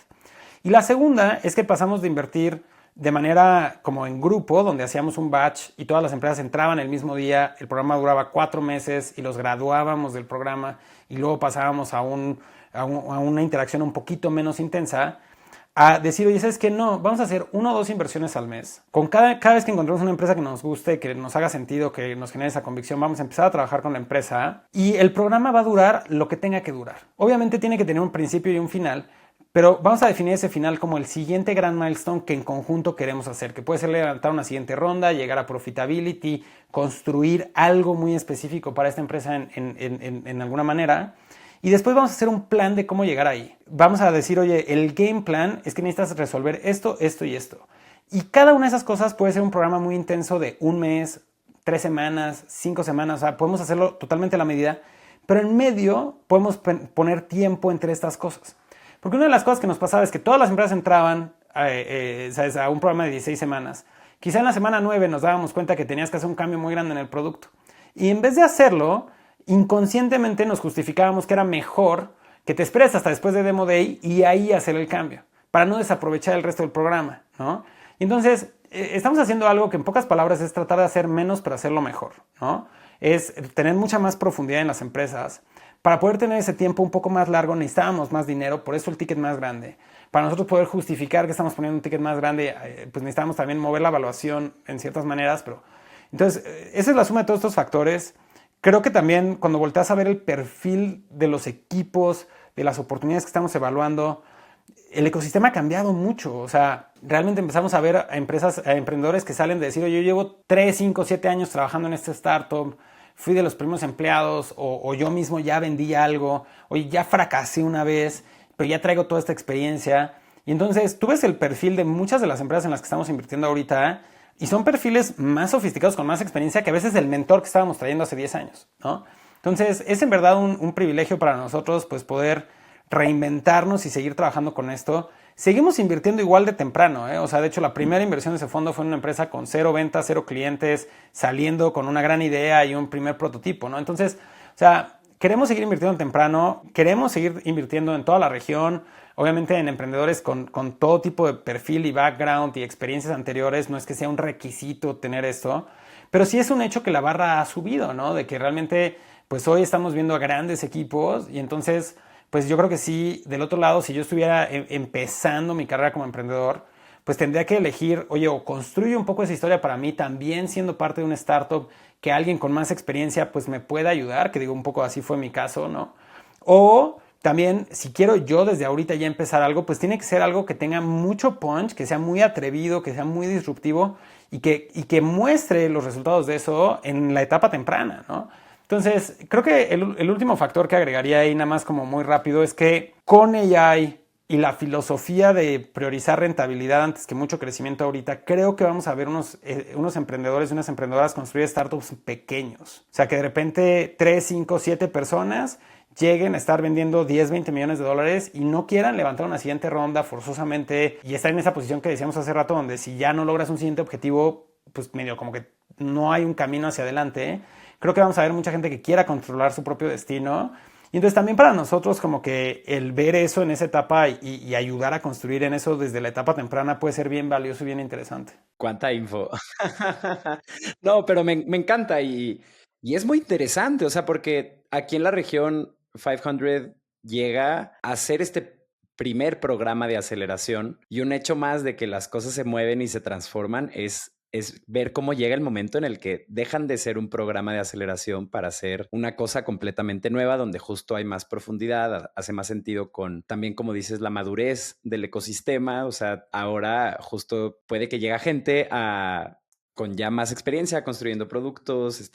Y la segunda es que pasamos de invertir de manera como en grupo, donde hacíamos un batch y todas las empresas entraban el mismo día, el programa duraba 4 meses y los graduábamos del programa y luego pasábamos a una interacción un poquito menos intensa, a decir, oye, ¿sabes qué? No, vamos a hacer 1 o 2 inversiones al mes. Con cada vez que encontremos una empresa que nos guste, que nos haga sentido, que nos genere esa convicción, vamos a empezar a trabajar con la empresa y el programa va a durar lo que tenga que durar. Obviamente tiene que tener un principio y un final, pero vamos a definir ese final como el siguiente gran milestone que en conjunto queremos hacer, que puede ser levantar una siguiente ronda, llegar a profitability, construir algo muy específico para esta empresa en alguna manera. Y después vamos a hacer un plan de cómo llegar ahí. Vamos a decir, oye, el game plan es que necesitas resolver esto, esto y esto. Y cada una de esas cosas puede ser un programa muy intenso de 1 mes, 3 semanas, 5 semanas. O sea, podemos hacerlo totalmente a la medida, pero en medio podemos poner tiempo entre estas cosas. Porque una de las cosas que nos pasaba es que todas las empresas entraban ¿sabes? A un programa de 16 semanas. Quizá en la semana 9 nos dábamos cuenta que tenías que hacer un cambio muy grande en el producto. Y en vez de hacerlo, inconscientemente nos justificábamos que era mejor que te esperes hasta después de Demo Day y ahí hacer el cambio, para no desaprovechar el resto del programa, ¿no? Y entonces, estamos haciendo algo que en pocas palabras es tratar de hacer menos pero hacerlo mejor, ¿no? Es tener mucha más profundidad en las empresas. Para poder tener ese tiempo un poco más largo necesitábamos más dinero, por eso el ticket más grande. Para nosotros poder justificar que estamos poniendo un ticket más grande, pues necesitamos también mover la evaluación en ciertas maneras, pero entonces, esa es la suma de todos estos factores. Creo que también cuando volteas a ver el perfil de los equipos, de las oportunidades que estamos evaluando, el ecosistema ha cambiado mucho. O sea, realmente empezamos a ver a empresas, a emprendedores que salen de decir, yo llevo 3, 5, 7 años trabajando en este startup, fui de los primeros empleados o yo mismo ya vendí algo, oye, ya fracasé una vez, pero ya traigo toda esta experiencia. Y entonces tú ves el perfil de muchas de las empresas en las que estamos invirtiendo ahorita y son perfiles más sofisticados, con más experiencia que a veces el mentor que estábamos trayendo hace 10 años, ¿no? Entonces es en verdad un privilegio para nosotros pues poder reinventarnos y seguir trabajando con esto. Seguimos invirtiendo igual de temprano, ¿eh? O sea, de hecho la primera inversión de ese fondo fue en una empresa con 0 ventas, 0 clientes, saliendo con una gran idea y un primer prototipo, ¿no? Entonces, o sea, queremos seguir invirtiendo temprano, queremos seguir invirtiendo en toda la región, obviamente en emprendedores con todo tipo de perfil y background y experiencias anteriores. No es que sea un requisito tener esto, pero sí es un hecho que la barra ha subido, ¿no? De que realmente, pues hoy estamos viendo a grandes equipos y entonces, pues yo creo que sí, del otro lado, si yo estuviera empezando mi carrera como emprendedor, pues tendría que elegir, oye, o construyo un poco esa historia para mí, también siendo parte de una startup, que alguien con más experiencia pues me pueda ayudar, que digo un poco así fue mi caso, ¿no? O también, si quiero yo desde ahorita ya empezar algo, pues tiene que ser algo que tenga mucho punch, que sea muy atrevido, que sea muy disruptivo y que muestre los resultados de eso en la etapa temprana, ¿no? Entonces, creo que el último factor que agregaría ahí nada más como muy rápido es que con AI y la filosofía de priorizar rentabilidad antes que mucho crecimiento ahorita, creo que vamos a ver unos emprendedores y unas emprendedoras construir startups pequeños. O sea, que de repente 3, 5, 7 personas lleguen a estar vendiendo 10, 20 millones de dólares y no quieran levantar una siguiente ronda forzosamente y estar en esa posición que decíamos hace rato, donde si ya no logras un siguiente objetivo, pues medio como que no hay un camino hacia adelante, ¿eh? Creo que vamos a ver mucha gente que quiera controlar su propio destino. Y entonces también para nosotros como que el ver eso en esa etapa y ayudar a construir en eso desde la etapa temprana puede ser bien valioso y bien interesante. ¿Cuánta info? No, pero me encanta y Y es muy interesante, o sea, porque aquí en la región 500 llega a ser este primer programa de aceleración y un hecho más de que las cosas se mueven y se transforman es ver cómo llega el momento en el que dejan de ser un programa de aceleración para ser una cosa completamente nueva, donde justo hay más profundidad, hace más sentido con también, como dices, la madurez del ecosistema. O sea, ahora justo puede que llegue gente con ya más experiencia construyendo productos,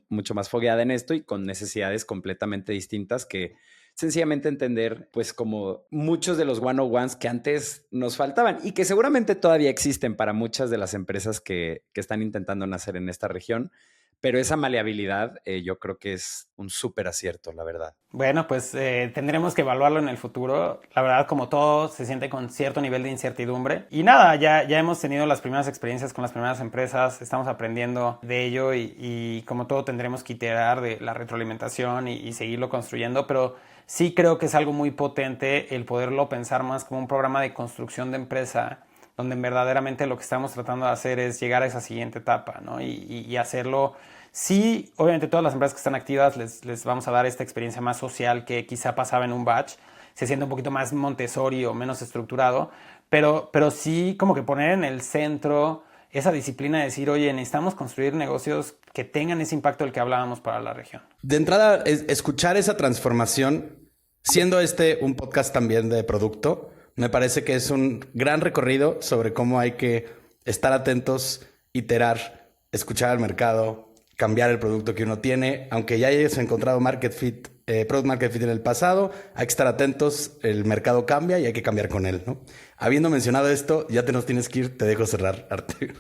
mucho más fogueada en esto y con necesidades completamente distintas que sencillamente entender, pues, como muchos de los 101s que antes nos faltaban y que seguramente todavía existen para muchas de las empresas que están intentando nacer en esta región. Pero esa maleabilidad yo creo que es un súper acierto, la verdad. Bueno, pues tendremos que evaluarlo en el futuro. La verdad, como todo, se siente con cierto nivel de incertidumbre. Y nada, ya hemos tenido las primeras experiencias con las primeras empresas, estamos aprendiendo de ello y como todo tendremos que iterar de la retroalimentación y seguirlo construyendo, pero sí creo que es algo muy potente el poderlo pensar más como un programa de construcción de empresa, donde verdaderamente lo que estamos tratando de hacer es llegar a esa siguiente etapa, ¿no? Y hacerlo. Sí, obviamente todas las empresas que están activas les vamos a dar esta experiencia más social que quizá pasaba en un batch. Se siente un poquito más Montessori o menos estructurado, pero sí como que poner en el centro esa disciplina de decir, oye, necesitamos construir negocios que tengan ese impacto del que hablábamos para la región. De entrada, escuchar esa transformación, siendo un podcast también de producto, me parece que es un gran recorrido sobre cómo hay que estar atentos, iterar, escuchar al mercado, cambiar el producto que uno tiene. Aunque ya hayas encontrado product market fit en el pasado, hay que estar atentos, el mercado cambia y hay que cambiar con él, ¿no? Habiendo mencionado esto, ya te nos tienes que ir, te dejo cerrar, Arte.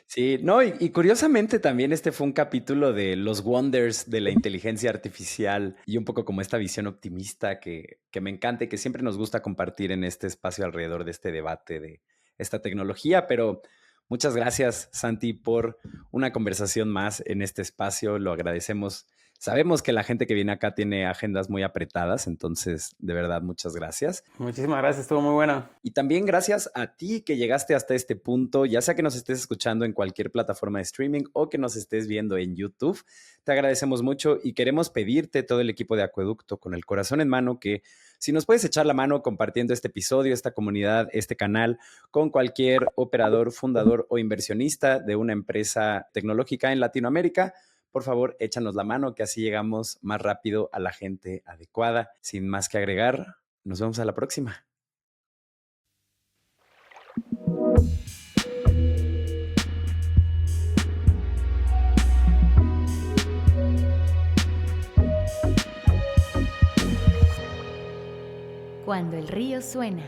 Sí, no, y curiosamente también este fue un capítulo de los wonders de la inteligencia artificial y un poco como esta visión optimista que me encanta y que siempre nos gusta compartir en este espacio alrededor de este debate de esta tecnología. Pero muchas gracias, Santi, por una conversación más en este espacio. Lo agradecemos. Sabemos que la gente que viene acá tiene agendas muy apretadas, entonces, de verdad, muchas gracias. Muchísimas gracias, estuvo muy bueno. Y también gracias a ti que llegaste hasta este punto, ya sea que nos estés escuchando en cualquier plataforma de streaming o que nos estés viendo en YouTube. Te agradecemos mucho y queremos pedirte, todo el equipo de Acueducto, con el corazón en mano, que si nos puedes echar la mano compartiendo este episodio, esta comunidad, este canal, con cualquier operador, fundador o inversionista de una empresa tecnológica en Latinoamérica, por favor, échanos la mano, que así llegamos más rápido a la gente adecuada. Sin más que agregar, nos vemos a la próxima. Cuando el río suena.